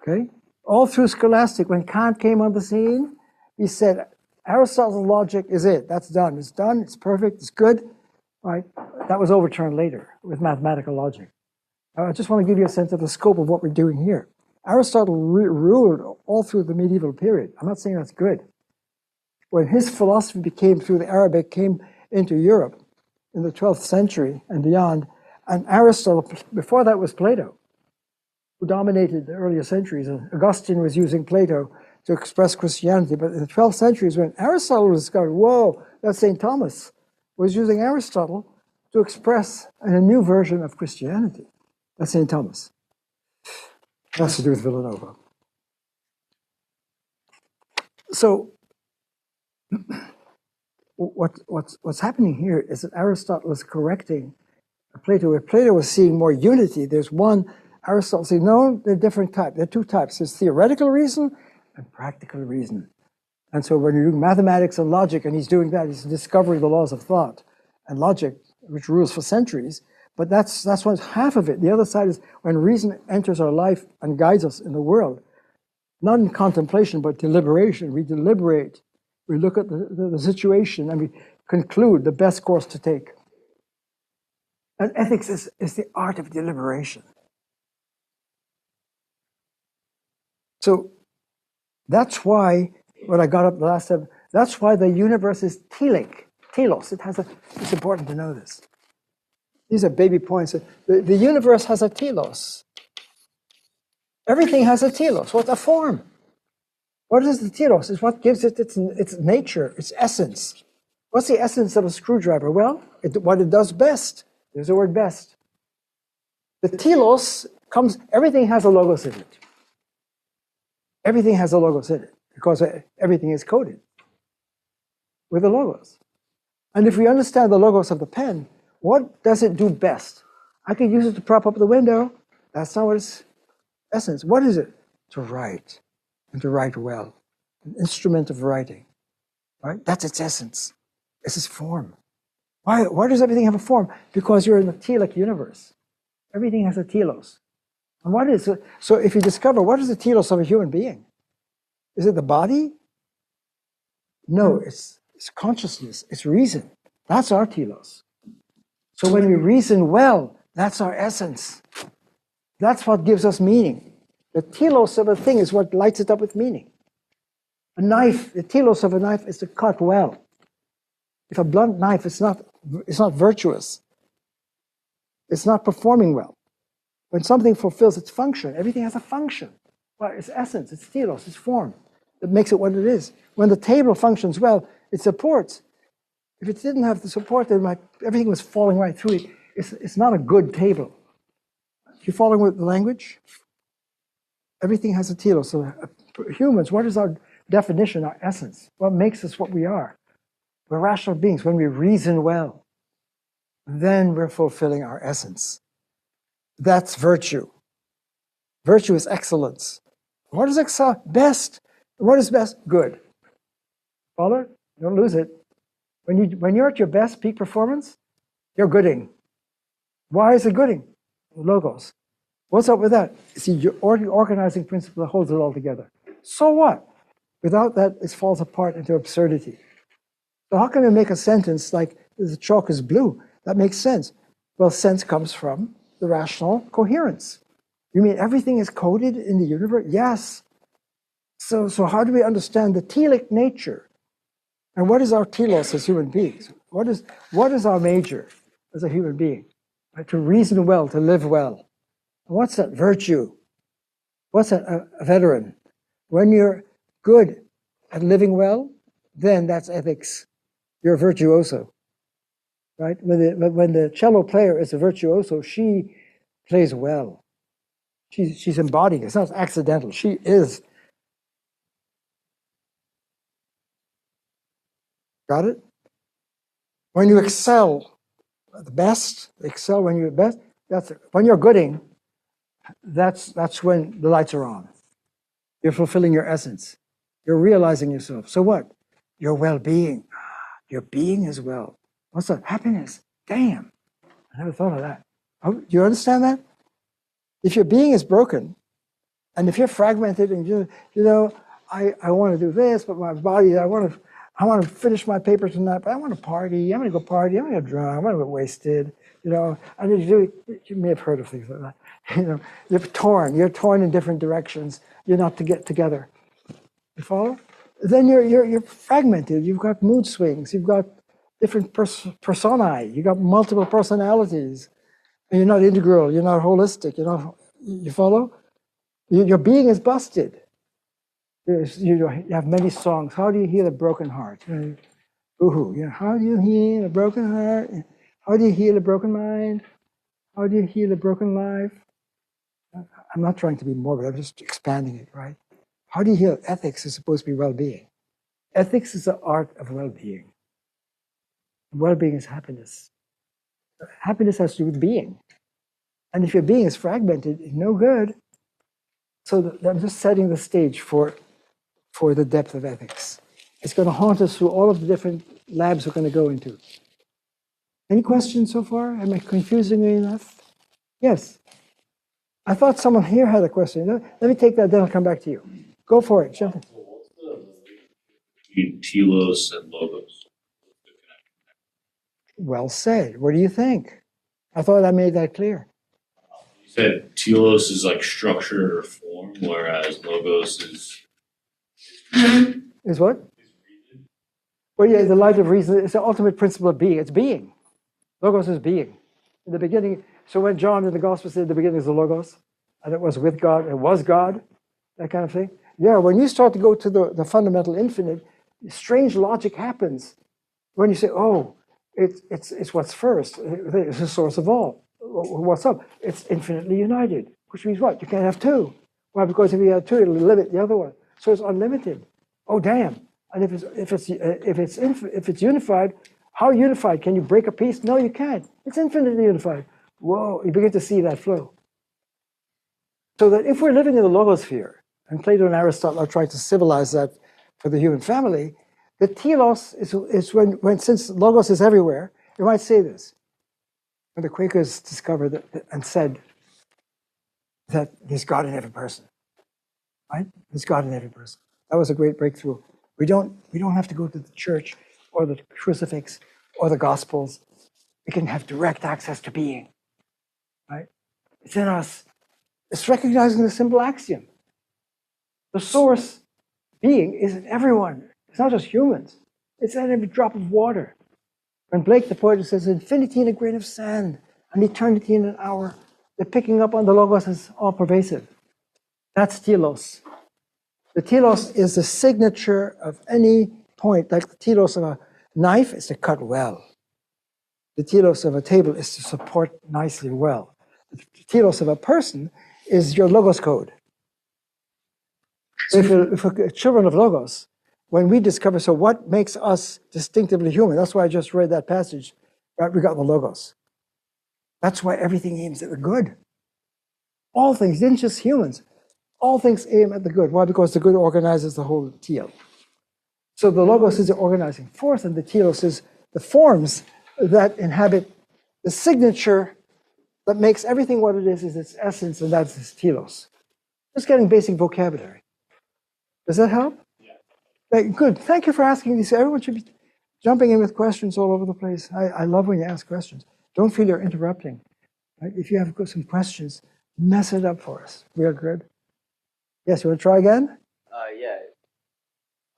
Okay? All through scholastic, when Kant came on the scene, he said, Aristotle's logic is it. That's done. It's done. It's perfect. It's good. Right? That was overturned later with mathematical logic. I just want to give you a sense of the scope of what we're doing here. Aristotle ruled all through the medieval period. I'm not saying that's good. When his philosophy through the Arabic, came into Europe in the 12th century and beyond, and Aristotle, before that was Plato, who dominated the earlier centuries. Augustine was using Plato to express Christianity, but in the 12th century is when Aristotle was discovered. Whoa, that's St. Thomas was using Aristotle to express a new version of Christianity. That's St. Thomas. It has to do with Villanova. So what's happening here is that Aristotle is correcting Plato. Where Plato was seeing more unity, there's one, Aristotle saying, no, they're different types. There are two types. There's theoretical reason and practical reason. And so when you're doing mathematics and logic, and he's doing that, he's discovering the laws of thought and logic, which rules for centuries. But that's one half of it. The other side is when reason enters our life and guides us in the world, not in contemplation, but deliberation. We deliberate. We look at the situation and we conclude the best course to take. And ethics is the art of deliberation. So that's why, when I got up the last time, that's why the universe is telic, telos. It's important to know this. These are baby points. The universe has a telos. Everything has a telos. What's a form? What is the telos? It's what gives it its nature, its essence. What's the essence of a screwdriver? Well, what it does best. There's the word best. The telos comes, everything has a logos in it. Everything has a logos in it because everything is coded with the logos. And if we understand the logos of the pen, what does it do best? I could use it to prop up the window. That's not what its essence. What is it? To write, and to write well. An instrument of writing, right? That's its essence. It's its form. Why does everything have a form? Because you're in the telic universe. Everything has a telos. And what is it? So if you discover what is the telos of a human being, is it the body? No, it's consciousness, it's reason. That's our telos. So when we reason well, that's our essence. That's what gives us meaning. The telos of a thing is what lights it up with meaning. A knife, the telos of a knife is to cut well. If a blunt knife is not virtuous, it's not performing well. When something fulfills its function, everything has a function. Well, its essence, its telos, its form, that makes it what it is. When the table functions well, it supports. If it didn't have the support, then everything was falling right through it. It's not a good table. You following with the language? Everything has a telos. So humans, what is our definition, our essence? What makes us what we are? We're rational beings. When we reason well, then we're fulfilling our essence. That's virtue. Virtue is excellence. What is best? What is best? Good. Follow it? Don't lose it. When you're at your best peak performance, you're gooding. Why is it gooding? Logos. What's up with that? See, your organizing principle that holds it all together. So what? Without that, it falls apart into absurdity. So how can we make a sentence like the chalk is blue? That makes sense. Well, sense comes from the rational coherence. You mean everything is coded in the universe? Yes. So how do we understand the telic nature? And what is our telos as human beings? What is our major as a human being? Right? To reason well, to live well. What's that virtue? What's that a veteran? When you're good at living well, then that's ethics. You're a virtuoso, right? When the cello player is a virtuoso, she plays well. She's embodying it. It's not accidental. She is. Got it? When you excel the best, excel when you're best, that's when you're gooding, that's when the lights are on. You're fulfilling your essence. You're realizing yourself. So what? Your well-being. Your being as well. What's that? Happiness. Damn. I never thought of that. Do you understand that? If your being is broken, and if you're fragmented and you know, I want to do this, but my body, I want to finish my paper tonight, but I want to party. I'm going to go party. I'm going to get drunk. I'm going to get wasted. You know, you may have heard of things like that. You know, you're torn. You're torn in different directions. You're not to get together. You follow? Then you're fragmented. You've got mood swings. You've got different personae. You've got multiple personalities. And you're not integral. You're not holistic. You follow? Your being is busted. You have many songs. How do you heal a broken heart? Ooh, you know, how do you heal a broken heart? How do you heal a broken mind? How do you heal a broken life? I'm not trying to be morbid. I'm just expanding it, right? How do you heal? Ethics is supposed to be well-being. Ethics is the art of well-being. Well-being is happiness. Happiness has to do with being. And if your being is fragmented, it's no good. So I'm just setting the stage for the depth of ethics. It's going to haunt us through all of the different labs we're going to go into. Any questions so far? Am I confusing you enough? Yes. I thought someone here had a question. Let me take that, then I'll come back to you. Go for it, jump in. What's the between telos and logos? Well said. What do you think? I thought I made that clear. You said telos is like structure or form, whereas logos is Is what? Well, yeah, the light of reason is the ultimate principle of being. It's being. Logos is being. In the beginning, so when John in the Gospel said the beginning is the Logos, and it was with God, it was God, that kind of thing. Yeah, when you start to go to the fundamental infinite, strange logic happens. When you say, oh, it's what's first, it's the source of all. What's up? It's infinitely united, which means what? You can't have two. Why? Because if you have two, it'll limit the other one. So it's unlimited. Oh, damn. And if it's unified, how unified? Can you break a piece? No, you can't. It's infinitely unified. Whoa, you begin to see that flow. So that if we're living in the logosphere, and Plato and Aristotle are trying to civilize that for the human family, the telos is when since logos is everywhere, you might say this. When the Quakers discovered and said that there's God in every person, right? There's God in every person. That was a great breakthrough. We don't have to go to the church or the crucifix or the Gospels. We can have direct access to being, right? It's in us. It's recognizing the simple axiom. The source being is in everyone. It's not just humans. It's in every drop of water. When Blake, the poet, says infinity in a grain of sand and eternity in an hour, they're picking up on the logos as all pervasive. That's telos. The telos is the signature of any point, like the telos of a knife is to cut well. The telos of a table is to support nicely well. The telos of a person is your logos code. If we're children of logos, when we discover, so what makes us distinctively human? That's why I just read that passage, right? We got the logos. That's why everything aims at the good. All things, didn't just humans. All things aim at the good. Why? Because the good organizes the whole teal. So the logos is the organizing force, and the telos is the forms that inhabit the signature that makes everything what it is its essence, and that's its telos. Just getting basic vocabulary. Does that help? Yeah. Good. Thank you for asking these. Everyone should be jumping in with questions all over the place. I love when you ask questions. Don't feel you're interrupting. Right? If you have some questions, mess it up for us. Real good. Yes, you want to try again? Yeah.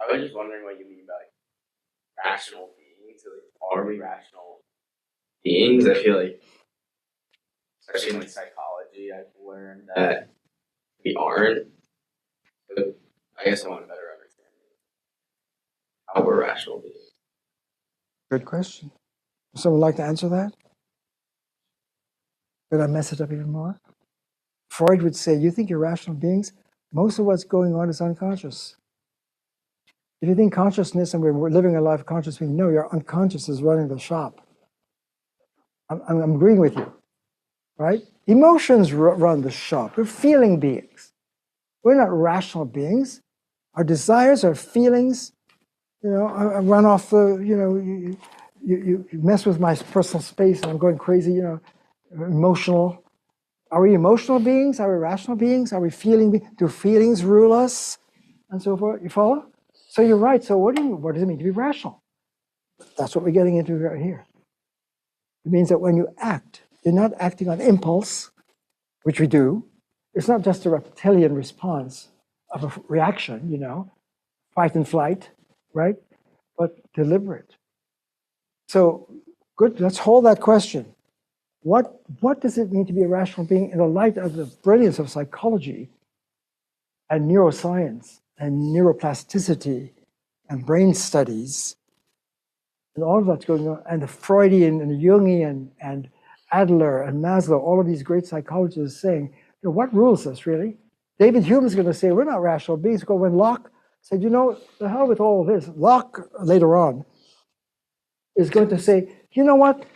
I was just wondering what you mean by rational beings. Like, are we rational beings? I feel like, especially in like psychology, I've learned that we aren't. But I guess I want to better understand how we're rational beings. Good question. Would someone like to answer that? Did I mess it up even more? Freud would say, you think you're rational beings? Most of what's going on is unconscious. If you think consciousness and we're living a life of conscious being, no, your unconscious is running the shop. I'm agreeing with you, right? Emotions run the shop. We're feeling beings. We're not rational beings. Our desires, our feelings, I run off the, you mess with my personal space and I'm going crazy, emotional. Are we emotional beings? Are we rational beings? Are we feeling? Do feelings rule us? And so forth. You follow? So you're right. So what does it mean to be rational? That's what we're getting into right here. It means that when you act, you're not acting on impulse, which we do. It's not just a reptilian response of a reaction, fight and flight, right? But deliberate. So good. Let's hold that question. What does it mean to be a rational being in the light of the brilliance of psychology and neuroscience and neuroplasticity and brain studies and all of that's going on, and the Freudian and the Jungian and Adler and Maslow, all of these great psychologists saying, what rules us really? David Hume is going to say we're not rational beings. Because when Locke said, the hell with all of this, Locke later on is going to say, you know what?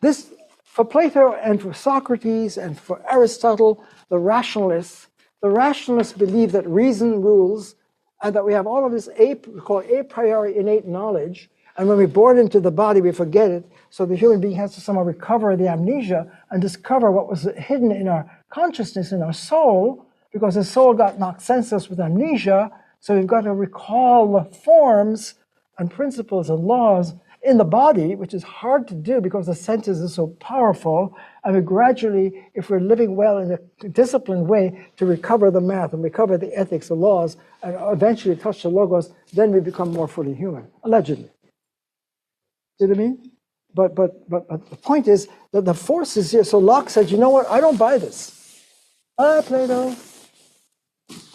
This, for Plato and for Socrates and for Aristotle, the rationalists believe that reason rules and that we have all of this we call a priori innate knowledge. And when we're born into the body, we forget it. So the human being has to somehow recover the amnesia and discover what was hidden in our consciousness, in our soul, because the soul got knocked senseless with amnesia. So we've got to recall the forms and principles and laws in the body, which is hard to do because the senses are so powerful. And we gradually, if we're living well in a disciplined way, to recover the math and recover the ethics, the laws, and eventually touch the logos, then we become more fully human, allegedly. See what I mean? But the point is that the force is here. So Locke said, you know what? I don't buy this. Plato.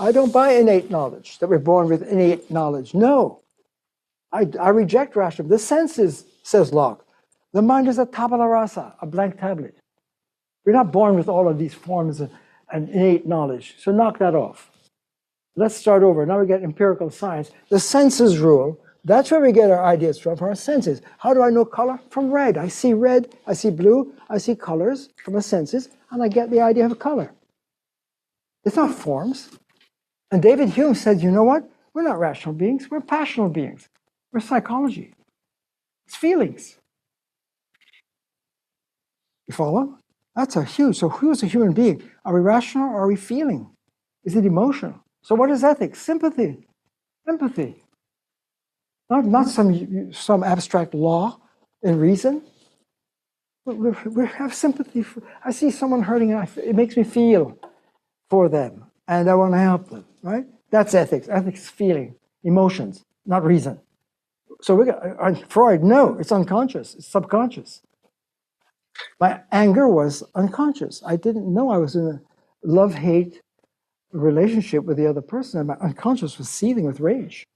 I don't buy innate knowledge, that we're born with innate knowledge. No. I reject rational. The senses, says Locke. The mind is a tabula rasa, a blank tablet. We're not born with all of these forms and innate knowledge. So knock that off. Let's start over. Now we get empirical science. The senses rule. That's where we get our ideas from our senses. How do I know color? From red. I see red, I see blue, I see colors from the senses, and I get the idea of color. It's not forms. And David Hume said, you know what? We're not rational beings. We're passional beings. We're psychology. It's feelings. You follow? That's a huge. So who is a human being? Are we rational or are we feeling? Is it emotional? So what is ethics? Sympathy. Empathy. Not some abstract law and reason. We have sympathy. I see someone hurting, and it makes me feel for them, and I want to help them, right? That's ethics. Ethics is feeling, emotions, not reason. So Freud, no, it's unconscious. It's subconscious. My anger was unconscious. I didn't know I was in a love-hate relationship with the other person, and my unconscious was seething with rage.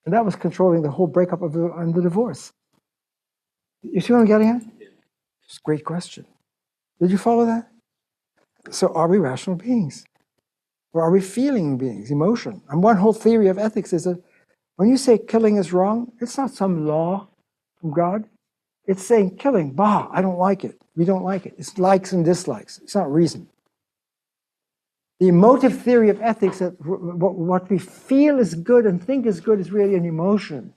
And that was controlling the whole breakup and the divorce. You see what I'm getting at? It's a great question. Did you follow that? So are we rational beings? Or are we feeling beings, emotion? And one whole theory of ethics is that when you say killing is wrong, it's not some law from God. It's saying killing, bah, I don't like it. We don't like it. It's likes and dislikes. It's not reason. The emotive theory of ethics, that what we feel is good and think is good, is really an emotion.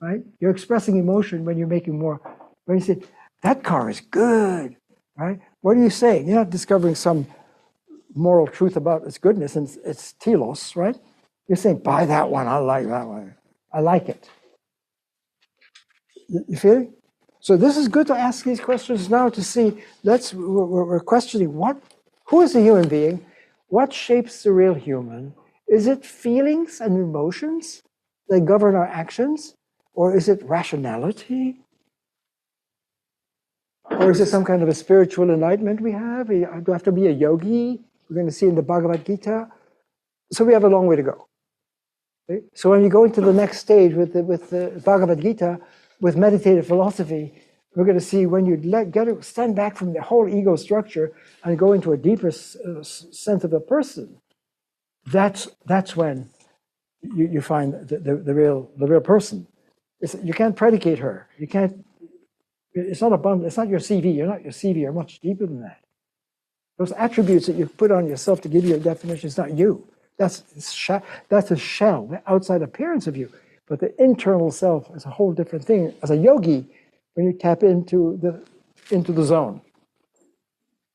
Right? You're expressing emotion when you're making more. When you say, that car is good, right? What are you saying? You're not discovering some moral truth about its goodness, and it's telos, right? You're saying, buy that one, I like that one. I like it. You feel it? So this is good to ask these questions now to see, we're questioning who is the human being? What shapes the real human? Is it feelings and emotions that govern our actions? Or is it rationality? Or is it some kind of a spiritual enlightenment we have? Do I have to be a yogi? We're going to see in the Bhagavad Gita. So we have a long way to go. Okay? So when you go into the next stage with the Bhagavad Gita, with meditative philosophy, we're going to see when you stand back from the whole ego structure and go into a deeper sense of a person, that's when you find the real person. You can't predicate her. You can't. It's not a bundle. It's not your CV. You're not your CV. You're much deeper than that. Those attributes that you put on yourself to give you a definition is not you. That's a shell, the outside appearance of you. But the internal self is a whole different thing. As a yogi, when you tap into the zone,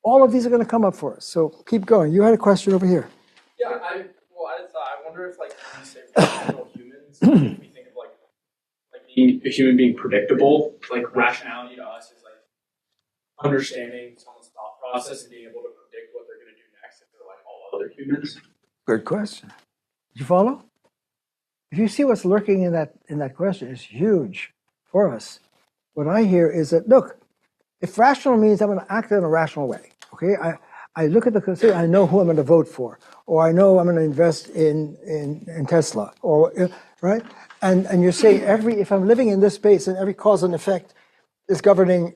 all of these are going to come up for us. So keep going. You had a question over here. Yeah, I wonder if, like, when you say rational humans, if we think of like being a human being predictable, like rationality to us is like understanding someone's thought process and being able to predict what they're going to do next if they're like all other humans. Good question. Did you follow? If you see what's lurking in that question, it's huge for us. What I hear is that, look, if rational means I'm going to act in a rational way, okay? I look at the consider, I know who I'm going to vote for, or I know I'm going to invest in Tesla, or right? And you're saying if I'm living in this space and every cause and effect is governing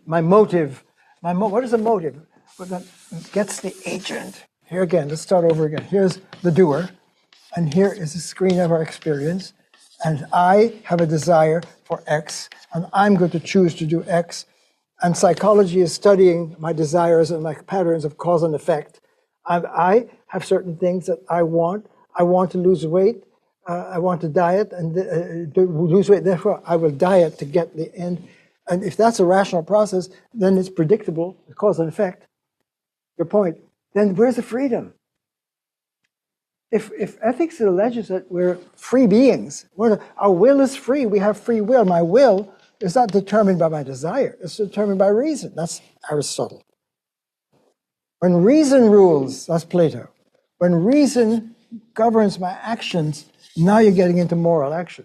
my motive, what is a motive? What that gets the agent. Here again, let's start over again. Here's the doer, and here is the screen of our experience, and I have a desire for X, and I'm going to choose to do X, and psychology is studying my desires and my patterns of cause and effect. I have certain things that I want. I want to lose weight. I want to diet and to lose weight. Therefore, I will diet to get the end. And if that's a rational process, then it's predictable, the cause and effect. Your point. Then where's the freedom? If ethics alleges that we're free beings, our will is free. We have free will. My will is not determined by my desire. It's determined by reason. That's Aristotle. When reason rules, that's Plato. When reason governs my actions, now you're getting into moral action.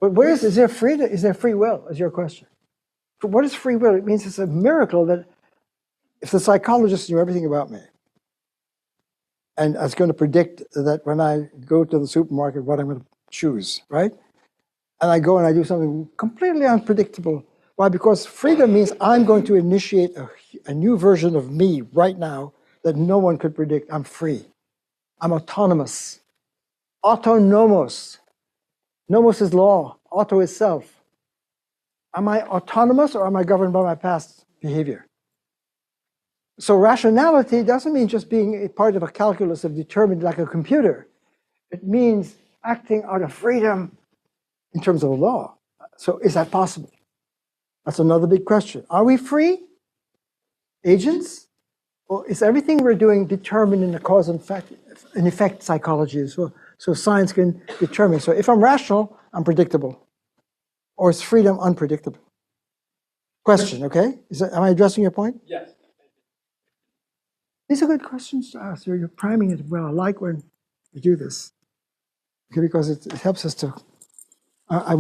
But is there freedom? Is there free will? Is your question. What is free will? It means it's a miracle that if the psychologist knew everything about me, and I was going to predict that when I go to the supermarket, what I'm going to choose, right? And I go and I do something completely unpredictable. Why? Because freedom means I'm going to initiate a new version of me right now that no one could predict. I'm free. I'm autonomous. Autonomos. Nomos is law. Auto is self. Am I autonomous or am I governed by my past behavior? So rationality doesn't mean just being a part of a calculus of determined like a computer. It means acting out of freedom in terms of the law. So is that possible? That's another big question. Are we free agents? Or is everything we're doing determined in the cause and effect psychology? So science can determine. So if I'm rational, I'm predictable. Or is freedom unpredictable? Question, okay? Am I addressing your point? Yes. These are good questions to ask. You're priming it well. I like when you do this. Okay, because it helps us to. I've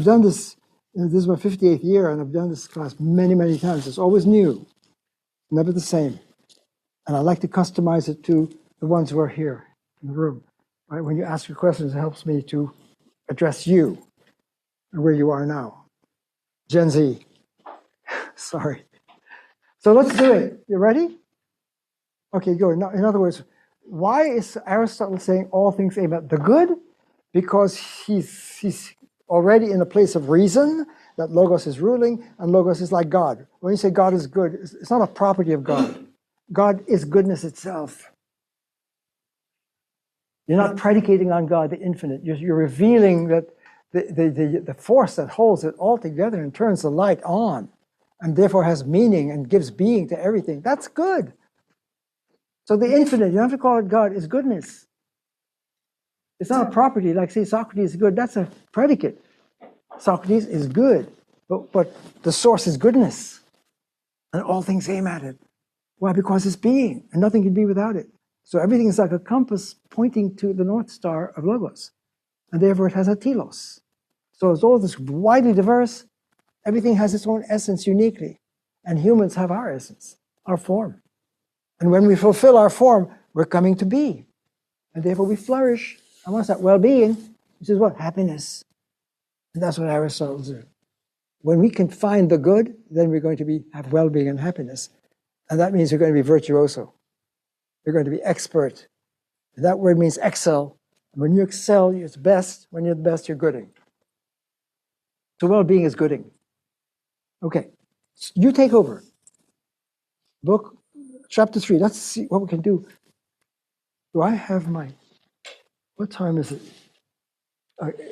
done this. This is my 58th year, and I've done this class many, many times. It's always new, never the same. And I like to customize it to the ones who are here in the room. Right? When you ask your questions, it helps me to address you and where you are now. Gen Z. Sorry. So let's do it. You ready? Okay, go. In other words, why is Aristotle saying all things aim at the good? Because he's already in a place of reason, that Logos is ruling, and Logos is like God. When you say God is good, it's not a property of God. God is goodness itself. You're not predicating on God, the infinite. You're revealing that the force that holds it all together and turns the light on, and therefore has meaning and gives being to everything. That's good. So the infinite, you don't have to call it God, is goodness. It's not a property, like say Socrates is good, that's a predicate. Socrates is good, but the source is goodness, and all things aim at it. Why? Because it's being, and nothing can be without it. So everything is like a compass pointing to the North Star of Logos, and therefore it has a telos. So it's all this widely diverse, everything has its own essence uniquely, and humans have our essence, our form. And when we fulfill our form, we're coming to be, and therefore we flourish. And what's that? Well-being, which is what? Happiness. And that's what Aristotle said. When we can find the good, then we're going to have well-being and happiness. And that means you're going to be virtuoso. You're going to be expert. And that word means excel. And when you excel, it's best. When you're the best, you're gooding. So well-being is gooding. Okay, you take over. Book, chapter 3. Let's see what we can do. Do I have what time is it?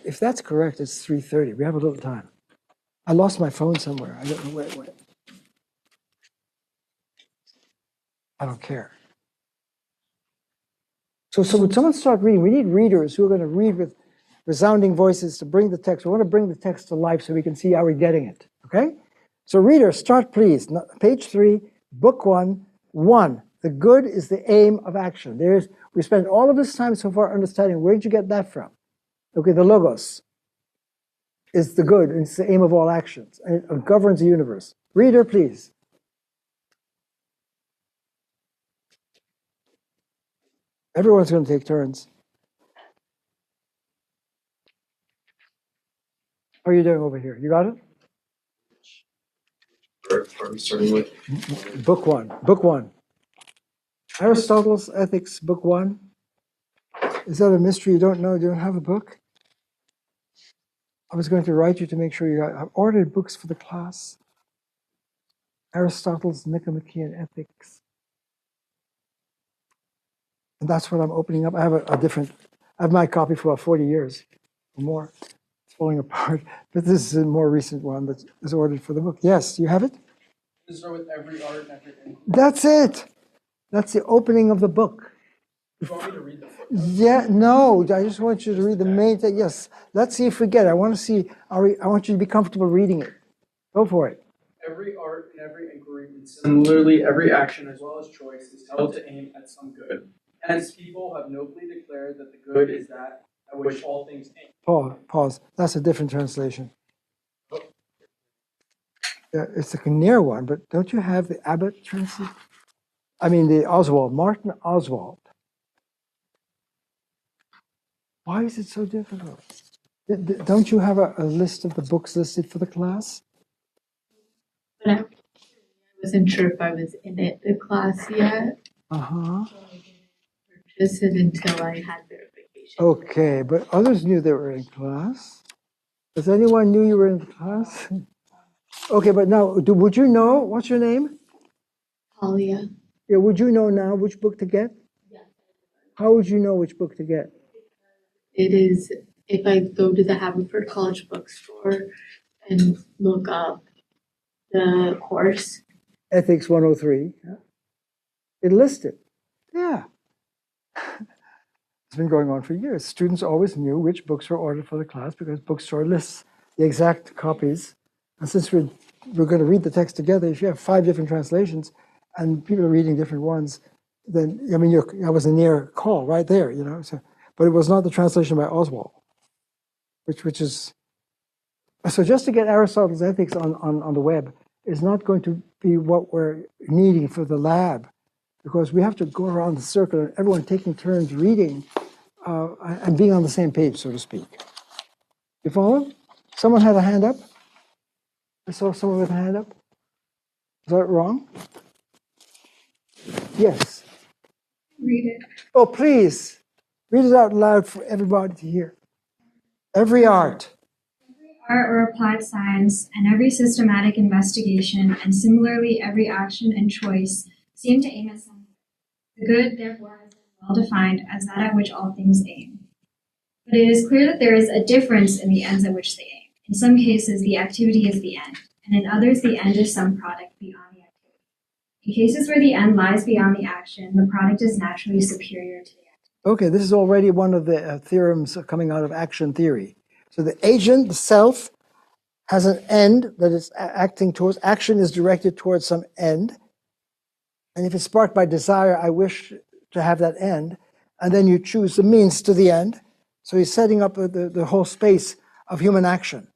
If that's correct, it's 3:30. We have a little time. I lost my phone somewhere. I don't know where it went. I don't care. So when someone start reading, we need readers who are going to read with resounding voices to bring the text. We want to bring the text to life so we can see how we're getting it. Okay? So reader, start please. Page 3, book 1, 1. The good is the aim of action. We spent all of this time so far understanding where did you get that from? Okay, the logos is the good, and it's the aim of all actions, and it governs the universe. Reader, please. Everyone's going to take turns. How are you doing over here? You got it? Are we starting with? Book 1. Book 1. Aristotle's Ethics, Book 1. Is that a mystery you don't know? You don't have a book? I was going to write you to make sure you got. I've ordered books for the class. Aristotle's Nicomachean Ethics. And that's what I'm opening up. I have I have my copy for about 40 years or more. It's falling apart. But this is a more recent one that is ordered for the book. Yes, you have it? You start with every art and everything. That's it. That's the opening of the book. You want me to read the footnote? Yeah, no, I just want you to read the main thing. Yes, let's see if we get it. I want to see, I want you to be comfortable reading it. Go for it. Every art and every inquiry, and similarly every action as well as choice, is held to aim at some good. Hence, people have nobly declared that the good is that at which all things aim. Pause. That's a different translation. Yeah, it's a near one, but don't you have the Abbott translation? I mean, the Oswald, Martin Oswald. Why is it so difficult? Don't you have a list of the books listed for the class? But I wasn't sure if I was in the class yet. Uh-huh. So I didn't purchase it until I had verification. Okay, but others knew they were in class. Does anyone knew you were in class? Okay, but now, would you know, what's your name? Talia. Yeah, would you know now which book to get? Yes. How would you know which book to get? It is if I go to the Haverford College bookstore and look up the course. Ethics 103. Yeah. It listed. Yeah. It's been going on for years. Students always knew which books were ordered for the class because bookstore lists the exact copies. And since we're going to read the text together, if you have 5 different translations and people are reading different ones, then, I mean, that was a near call right there, you know. So, but it was not the translation by Oswald, which is, so just to get Aristotle's Ethics on the web is not going to be what we're needing for the lab, because we have to go around the circle and everyone taking turns reading and being on the same page, so to speak. You follow? Someone had a hand up? I saw someone with a hand up. Is that wrong? Yes. Read it. Oh, please. Read it out loud for everybody to hear. Every art. Art or applied science, and every systematic investigation, and similarly every action and choice, seem to aim at something. The good, therefore, has been well defined as that at which all things aim. But it is clear that there is a difference in the ends at which they aim. In some cases, the activity is the end, and in others, the end is some product beyond the activity. In cases where the end lies beyond the action, the product is naturally superior to the action. Okay, this is already one of the theorems coming out of action theory. So the agent, the self, has an end that it's acting towards. Action is directed towards some end. And if it's sparked by desire, I wish to have that end. And then you choose the means to the end. So he's setting up the whole space of human action.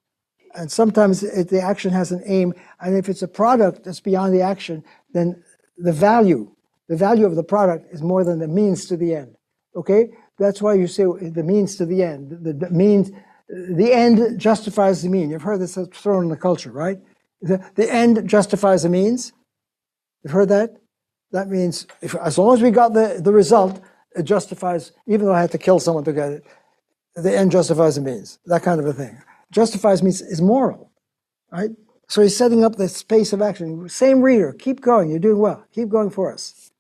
And sometimes the action has an aim. And if it's a product that's beyond the action, then the value of the product is more than the means to the end. Okay? That's why you say the means to the end. The end justifies the mean. You've heard this thrown in the culture, right? The end justifies the means. You've heard that? That means as long as we got the result, it justifies, even though I had to kill someone to get it, the end justifies the means. That kind of a thing. Justifies means is moral, right? So he's setting up the space of action. Same reader, keep going. You're doing well. Keep going for us.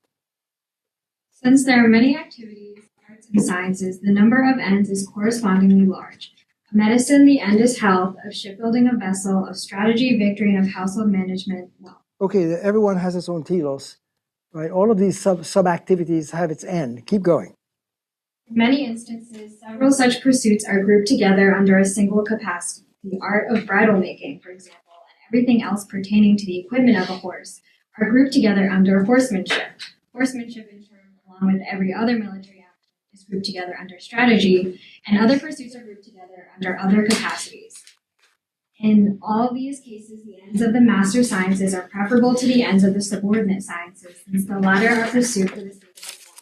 Since there are many activities, arts, and sciences, the number of ends is correspondingly large. Of medicine, the end is health. Of shipbuilding, a vessel. Of strategy, victory. And of household management, wealth. Okay, everyone has its own telos, right? All of these sub-activities have its end. Keep going. In many instances, several such pursuits are grouped together under a single capacity. The art of bridle making, for example, and everything else pertaining to the equipment of a horse are grouped together under horsemanship. Horsemanship, in turn, along with every other military action, is grouped together under strategy, and other pursuits are grouped together under other capacities. In all these cases, the ends of the master sciences are preferable to the ends of the subordinate sciences, since the latter are pursued for the sake of the former.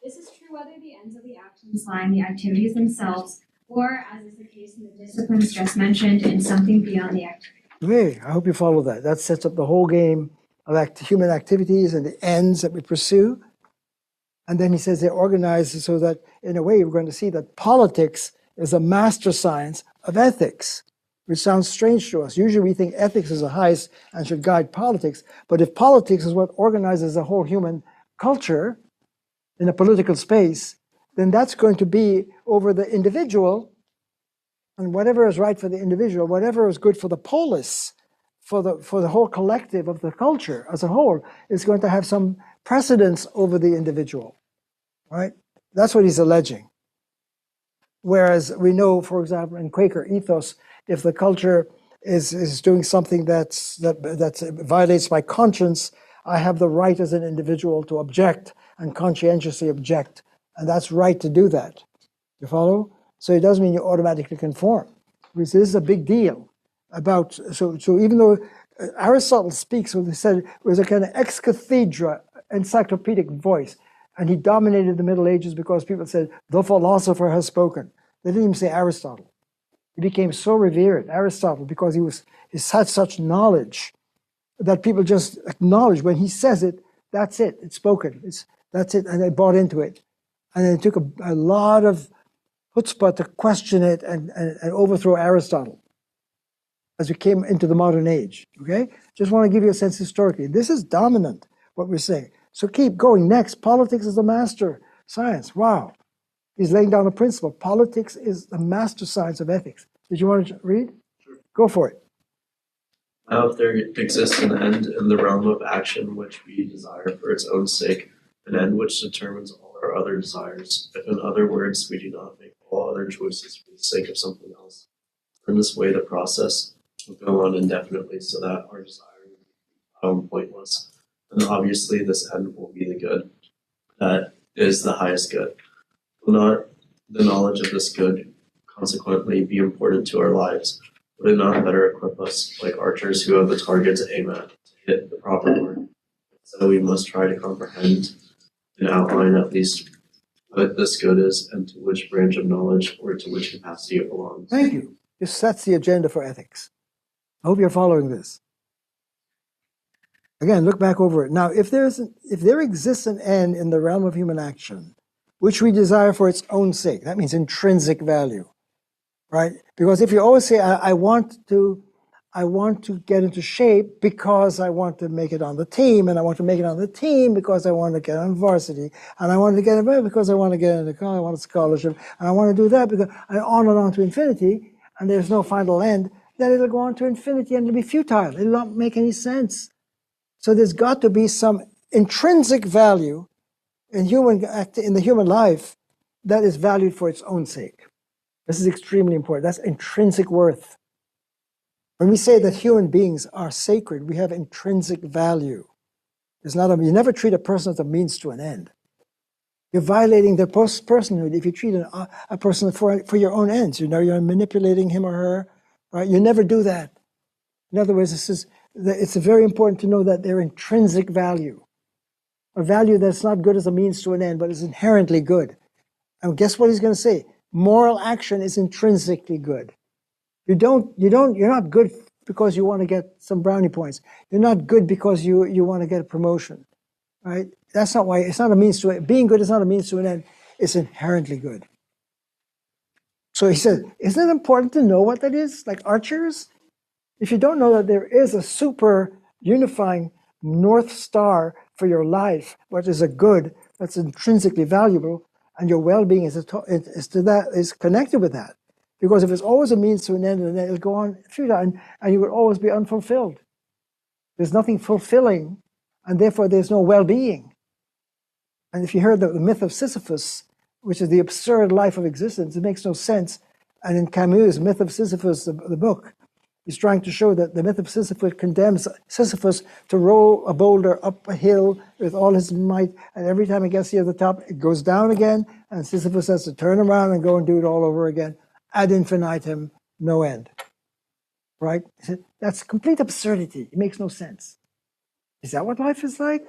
This is true whether the ends of the actions lie in the activities themselves, or, as is the case in the disciplines just mentioned, in something beyond the activity. Okay, I hope you follow that. That sets up the whole game of human activities and the ends that we pursue. And then he says they're organized so that, in a way, we're going to see that politics is a master science of ethics, which sounds strange to us. Usually we think ethics is the highest and should guide politics. But if politics is what organizes the whole human culture in a political space, then that's going to be over the individual, and whatever is right for the individual, whatever is good for the polis, for the whole collective of the culture as a whole, is going to have some precedence over the individual, right? That's what he's alleging. Whereas we know, for example, in Quaker ethos, if the culture is doing something that violates my conscience, I have the right as an individual to object and conscientiously object. And that's right to do that. You follow? So it doesn't mean you automatically conform. Because this is a big deal about, so even though Aristotle speaks, what he said, it was a kind of ex cathedra encyclopedic voice. And he dominated the Middle Ages because people said, the philosopher has spoken. They didn't even say Aristotle. He became so revered, Aristotle, because he had such knowledge that people just acknowledge when he says it, that's it, it's spoken, that's it, and they bought into it. And then it took a lot of chutzpah to question it and overthrow Aristotle as we came into the modern age, okay? Just want to give you a sense historically. This is dominant, what we're saying. So keep going. Next, politics is the master science. Wow. He's laying down a principle. Politics is the master science of ethics. Did you want to read? Sure. Go for it. Now, if there exists an end in the realm of action which we desire for its own sake, an end which determines all our other desires, if in other words we do not make all other choices for the sake of something else, in this way the process will go on indefinitely so that our desire will become pointless. And obviously this end will be the good. That is the highest good. Will not the knowledge of this good consequently be important to our lives? Would it not better equip us, like archers who have a target to aim at, to hit the proper mark? So we must try to comprehend and outline at least what this good is and to which branch of knowledge or to which capacity it belongs. Thank you. This sets the agenda for ethics. I hope you're following this. Again, look back over it. Now, if there exists an end in the realm of human action, which we desire for its own sake, that means intrinsic value, right? Because if you always say, I want to get into shape because I want to make it on the team, and I want to make it on the team because I want to get on varsity, and I want to get it because I want to get into college, I want a scholarship, and I want to do that because on and on to infinity, and there's no final end, then it'll go on to infinity and it'll be futile. It'll not make any sense. So there's got to be some intrinsic value in the human life that is valued for its own sake. This is extremely important. That's intrinsic worth. When we say that human beings are sacred, we have intrinsic value. It's not you never treat a person as a means to an end. You're violating their personhood if you treat a person for your own ends. You're manipulating him or her, right? You never do that. In other words, it's very important to know that their intrinsic value, a value that's not good as a means to an end, but is inherently good. And guess what he's going to say? Moral action is intrinsically good. You're not good because you want to get some brownie points. You're not good because you want to get a promotion, right? That's not why. It's not a means to it. Being good is not a means to an end. It's inherently good. So he said, isn't it important to know what that is? Like archers, if you don't know that there is a super unifying North Star for your life, what is a good that's intrinsically valuable, and your well-being is connected with that. Because if it's always a means to an end, and it'll go on futile, and you will always be unfulfilled. There's nothing fulfilling, and therefore there's no well-being. And if you heard the myth of Sisyphus, which is the absurd life of existence, it makes no sense. And in Camus' Myth of Sisyphus, the book, he's trying to show that the myth of Sisyphus condemns Sisyphus to roll a boulder up a hill with all his might, and every time it gets to the top, it goes down again, and Sisyphus has to turn around and go and do it all over again, ad infinitum, no end. Right? That's complete absurdity. It makes no sense. Is that what life is like?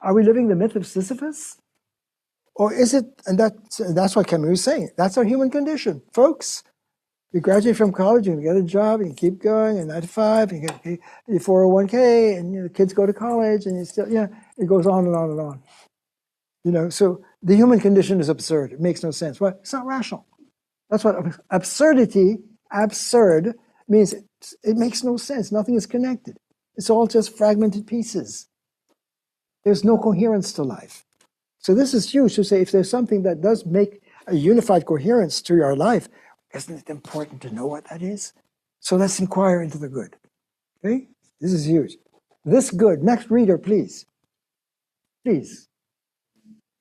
Are we living the myth of Sisyphus? Or is it, and that's what Camus is saying, that's our human condition. Folks, you graduate from college, you get a job, and you keep going, and 9 to 5, and you get your 401k, and the kids go to college, and it goes on and on and on. So the human condition is absurd. It makes no sense. Well, it's not rational. That's what absurd means. It makes no sense. Nothing is connected. It's all just fragmented pieces. There's no coherence to life. So this is huge to say, if there's something that does make a unified coherence to your life, isn't it important to know what that is? So let's inquire into the good. Okay? This is huge. This good. Next reader, please. Please.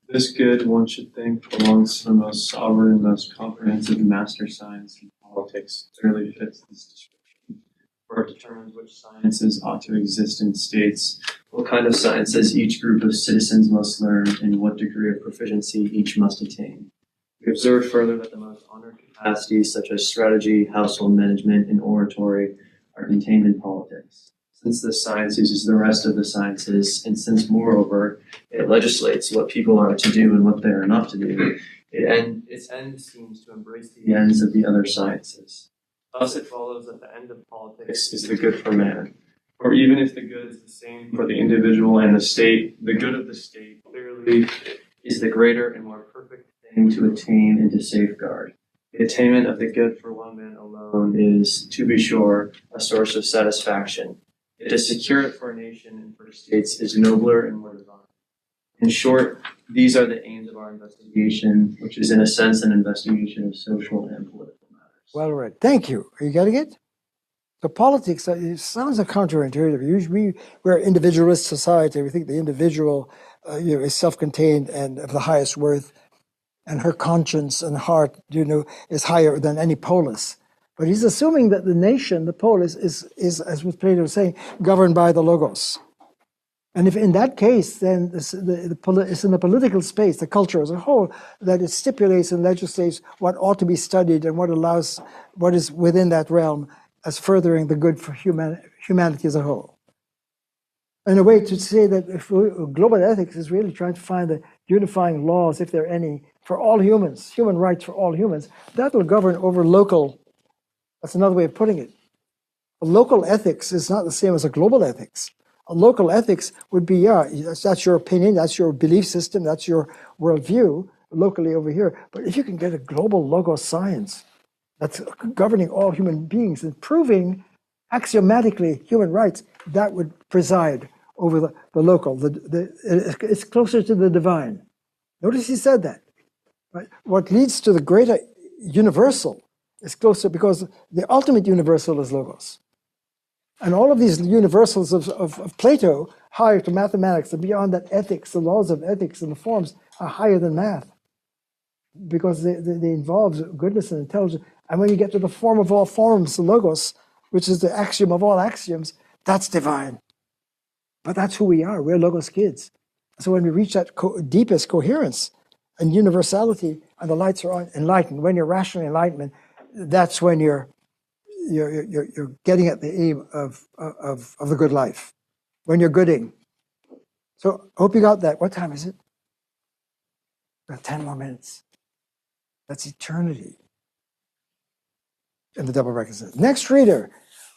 This good, one should think, belongs to the most sovereign, most comprehensive master science in politics. Clearly fits this description. For it determines which sciences ought to exist in states, what kind of sciences each group of citizens must learn, and what degree of proficiency each must attain. We observe further that the most honored capacities, such as strategy, household management, and oratory, are contained in politics. Since this science uses the rest of the sciences, and since, moreover, it legislates what people are to do and what they are not to do, its end seems to embrace the ends of the other sciences. Thus it follows that the end of politics is the good for man. For even if the good is the same for the individual and the state, the good of the state clearly is the greater and more perfect thing to attain and to safeguard. The attainment of the good for one man alone is, to be sure, a source of satisfaction. Yet to secure it for a nation and for states is nobler and more divine. In short, these are the aims of our investigation, which is in a sense an investigation of social and political matters. Well read. Thank you. Are you getting it? So politics, it sounds counterintuitive. Usually we're an individualist society. We think the individual is self-contained and of the highest worth, and her conscience and heart, is higher than any polis. But he's assuming that the nation, the polis, is as with Plato was saying, governed by the logos. And if in that case, then it's in the political space, the culture as a whole, that it stipulates and legislates what ought to be studied and what is within that realm as furthering the good for humanity as a whole. In a way to say that if global ethics is really trying to find the unifying laws, if there are any, for all humans, human rights for all humans, that will govern over local, that's another way of putting it. A local ethics is not the same as a global ethics. A local ethics would be, that's your opinion, that's your belief system, that's your worldview locally over here. But if you can get a global logos science that's governing all human beings and proving axiomatically human rights, that would preside over the local. It's closer to the divine. Notice he said that. Right? What leads to the greater universal is closer because the ultimate universal is logos. And all of these universals of Plato, higher to mathematics, and beyond that ethics, the laws of ethics and the forms are higher than math because they involve goodness and intelligence. And when you get to the form of all forms, the logos, which is the axiom of all axioms, that's divine. But that's who we are. We're Logos kids. So when we reach that deepest coherence and universality, and the lights are on, enlightened, when you're rational enlightenment, that's when you're getting at the aim of the good life. When you're gooding. So I hope you got that. What time is it? About 10 more minutes. That's eternity in the double reconciliation. Next reader,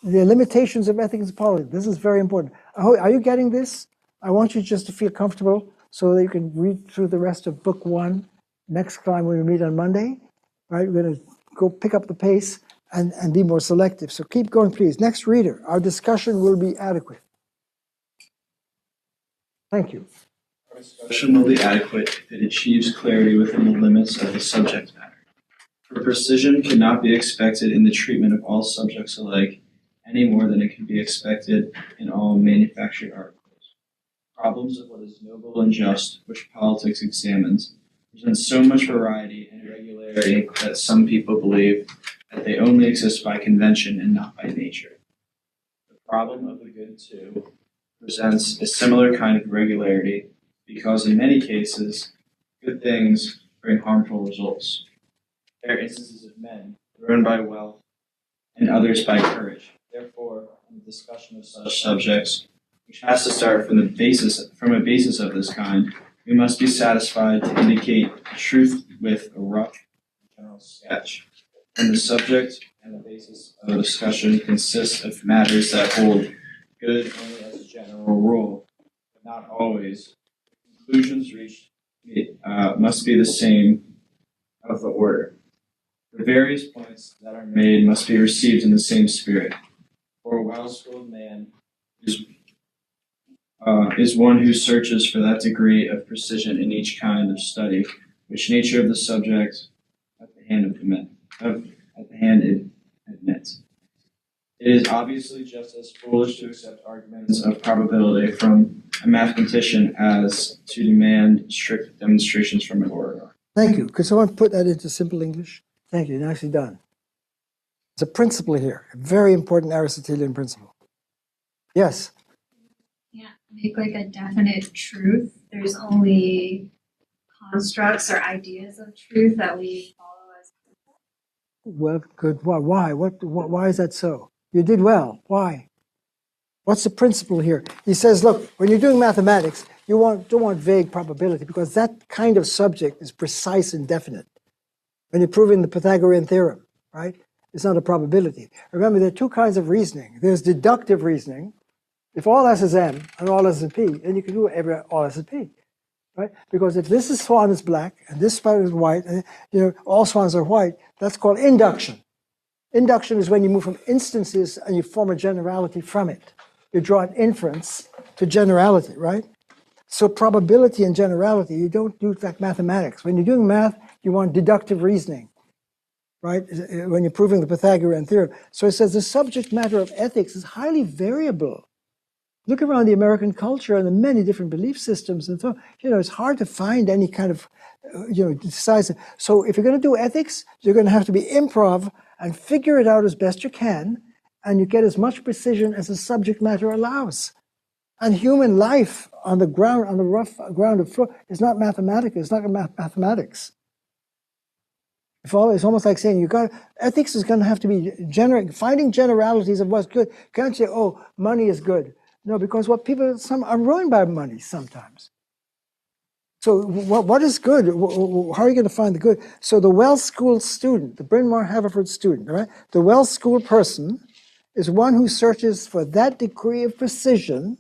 the limitations of ethics and politics. This is very important. Are you getting this? I want you just to feel comfortable so that you can read through the rest of book 1 next time when we meet on Monday. Right? We're going to go pick up the pace and be more selective. So keep going, please. Next reader, our discussion will be adequate. Thank you. Our discussion will be adequate if it achieves clarity within the limits of the subject matter. For precision cannot be expected in the treatment of all subjects alike, any more than it can be expected in all manufactured articles. Problems of what is noble and just, which politics examines, present so much variety and irregularity that some people believe that they only exist by convention and not by nature. The problem of the good, too, presents a similar kind of irregularity because in many cases, good things bring harmful results. There are instances of men ruined by wealth and others by courage. Therefore, in the discussion of such subjects, which has to start from a basis of this kind, we must be satisfied to indicate the truth with a rough general sketch. And the subject and the basis of the discussion consists of matters that hold good only as a general rule, but not always. Conclusions reached must be the same of the order. The various points that are made must be received in the same spirit. For a well-schooled man is one who searches for that degree of precision in each kind of study, which nature of the subject at the hand admits. It is obviously just as foolish to accept arguments of probability from a mathematician as to demand strict demonstrations from an orator. Thank you. Could someone put that into simple English? Thank you. Nicely done. There's a principle here, a very important Aristotelian principle. Yes? Yeah, make like a definite truth. There's only constructs or ideas of truth that we follow as. Well, good. Why? Why is that so? You did well. Why? What's the principle here? He says, look, when you're doing mathematics, you don't want vague probability because that kind of subject is precise and definite. When you're proving the Pythagorean theorem, right? It's not a probability. Remember, there are two kinds of reasoning. There's deductive reasoning. If all S is M and all S is P, then you can do all S is P, right? Because if this swan is black and this spider is white, and all swans are white, that's called induction. Induction is when you move from instances and you form a generality from it. You draw an inference to generality, right? So probability and generality, you don't do like mathematics. When you're doing math, you want deductive reasoning, right? When you're proving the Pythagorean theorem. So it says the subject matter of ethics is highly variable. Look around the American culture and the many different belief systems and so, it's hard to find any kind of, decisive. So if you're going to do ethics, you're going to have to be improv and figure it out as best you can, and you get as much precision as the subject matter allows. And human life on the ground, on the rough ground of floor, is not mathematical. It's not mathematics. It's almost like saying ethics is going to have to be finding generalities of what's good. Can't say, oh, money is good. No, because some are ruined by money sometimes. So what is good? How are you going to find the good? So the well-schooled student, the Bryn Mawr Haverford student, right? The well-schooled person is one who searches for that degree of precision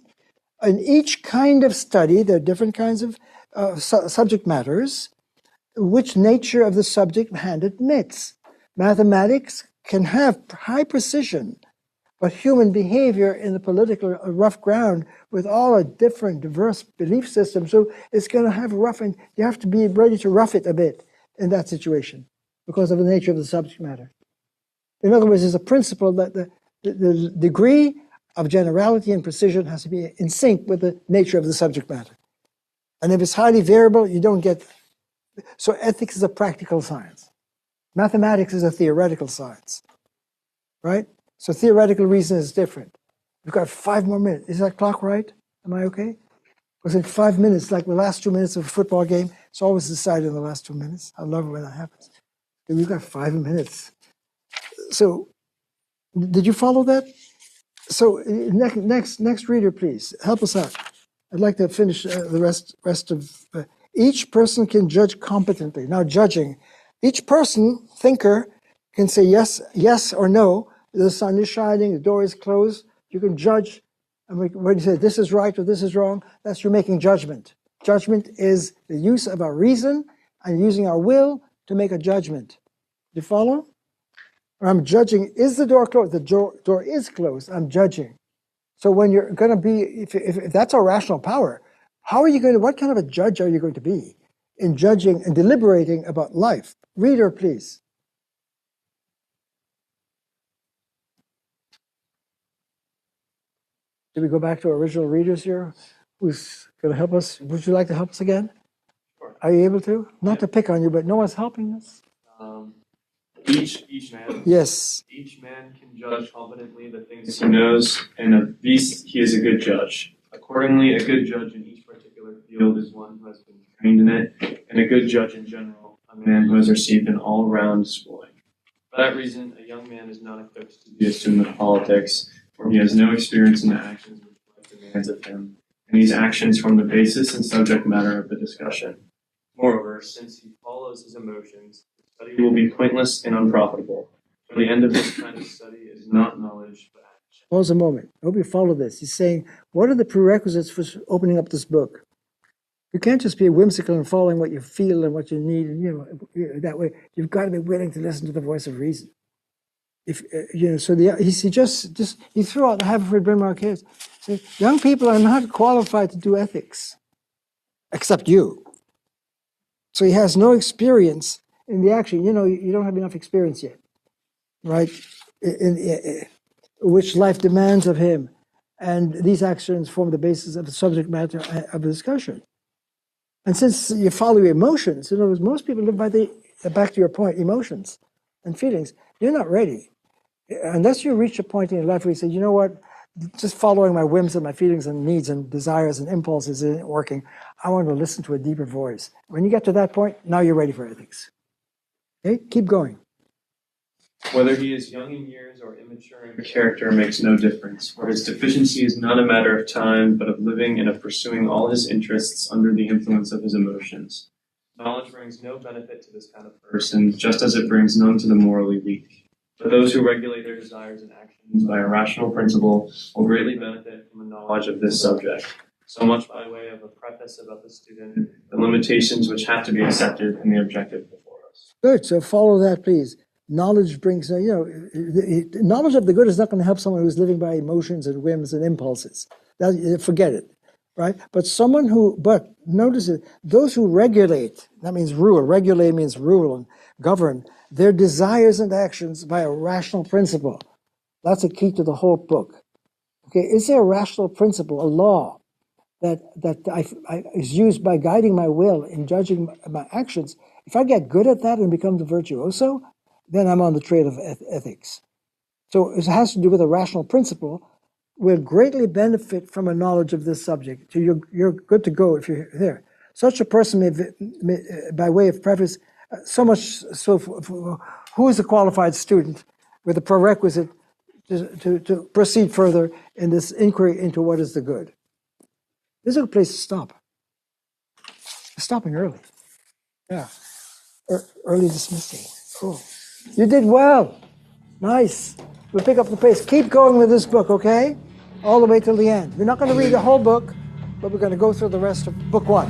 in each kind of study. There are different kinds of subject matters, which nature of the subject hand admits. Mathematics can have high precision, but human behavior in the political rough ground with all a different, diverse belief system, so it's going to have rough, and you have to be ready to rough it a bit in that situation because of the nature of the subject matter. In other words, there's a principle that the degree of generality and precision has to be in sync with the nature of the subject matter. And if it's highly variable, you don't get. So ethics is a practical science. Mathematics is a theoretical science, right? So theoretical reason is different. We've got 5 more minutes. Is that clock right? Am I okay? Was it 5 minutes, like the last 2 minutes of a football game? It's always decided in the last 2 minutes. I love it when that happens. And we've got 5 minutes. So, did you follow that? So, next reader, please help us out. I'd like to finish the rest of. Each person can judge competently. Now, judging, each person, thinker, can say yes or no. The sun is shining, the door is closed. You can judge. And when you say this is right or this is wrong, that's you making judgment. Judgment is the use of our reason and using our will to make a judgment. Do you follow? I'm judging, is the door closed? The door is closed. I'm judging. So when you're going to be, if that's our rational power, how are you going to, what kind of a judge are you going to be in judging and deliberating about life? Reader, please. Do we go back to our original readers here? Who's going to help us? Would you like to help us again? Sure. Are you able to? Not to pick on you, but no one's helping us. Each man. Yes. Each man can judge competently the things he knows, and of these he is a good judge. Accordingly, a good judge in each particular field is one who has been trained in it, and a good judge in general, a man who has received an all-round schooling. For that reason, a young man is not equipped to be a student of politics, for he has no experience in the actions which life demands of him, and these actions form the basis and subject matter of the discussion. Moreover, since he follows his emotions, the study will be pointless and unprofitable. For the end of this kind of study is not knowledge, but action. Pause a moment. I hope you follow this. He's saying, what are the prerequisites for opening up this book? You can't just be whimsical and following what you feel and what you need, and that way. You've got to be willing to listen to the voice of reason. If so he threw out the Haverford Bryn Mawr kids. Say, young people are not qualified to do ethics, except you. So he has no experience in the action. You don't have enough experience yet, right? Which life demands of him, and these actions form the basis of the subject matter of the discussion. And since you follow your emotions, in other words, most people live by back to your point, emotions and feelings. You're not ready. Unless you reach a point in your life where you say, you know what, just following my whims and my feelings and needs and desires and impulses isn't working. I want to listen to a deeper voice. When you get to that point, now you're ready for ethics. Okay, keep going. Whether he is young in years or immature in character makes no difference, for his deficiency is not a matter of time, but of living and of pursuing all his interests under the influence of his emotions. Knowledge brings no benefit to this kind of person, just as it brings none to the morally weak. But those who regulate their desires and actions by a rational principle will greatly benefit from a knowledge of this subject. So much by way of a preface about the student, the limitations which have to be accepted, and the objective before us. Good, so follow that, please. Knowledge brings, knowledge of the good is not going to help someone who's living by emotions and whims and impulses. Forget it, right? But notice it, those who regulate, that means rule, regulate means rule and govern, their desires and actions by a rational principle. That's a key to the whole book. Okay, is there a rational principle, a law, that is used by guiding my will in judging my actions? If I get good at that and become the virtuoso, then I'm on the trail of ethics. So it has to do with a rational principle. Will greatly benefit from a knowledge of this subject. So you're good to go if you're there. Such a person may by way of preface, so much so. Who is a qualified student with a prerequisite to proceed further in this inquiry into what is the good? This is a place to stop. Stopping early. Yeah. Early dismissing. Cool. You did well. Nice. We'll pick up the pace. Keep going with this book, okay? All the way till the end. We're not going to read the whole book, but we're going to go through the rest of book 1.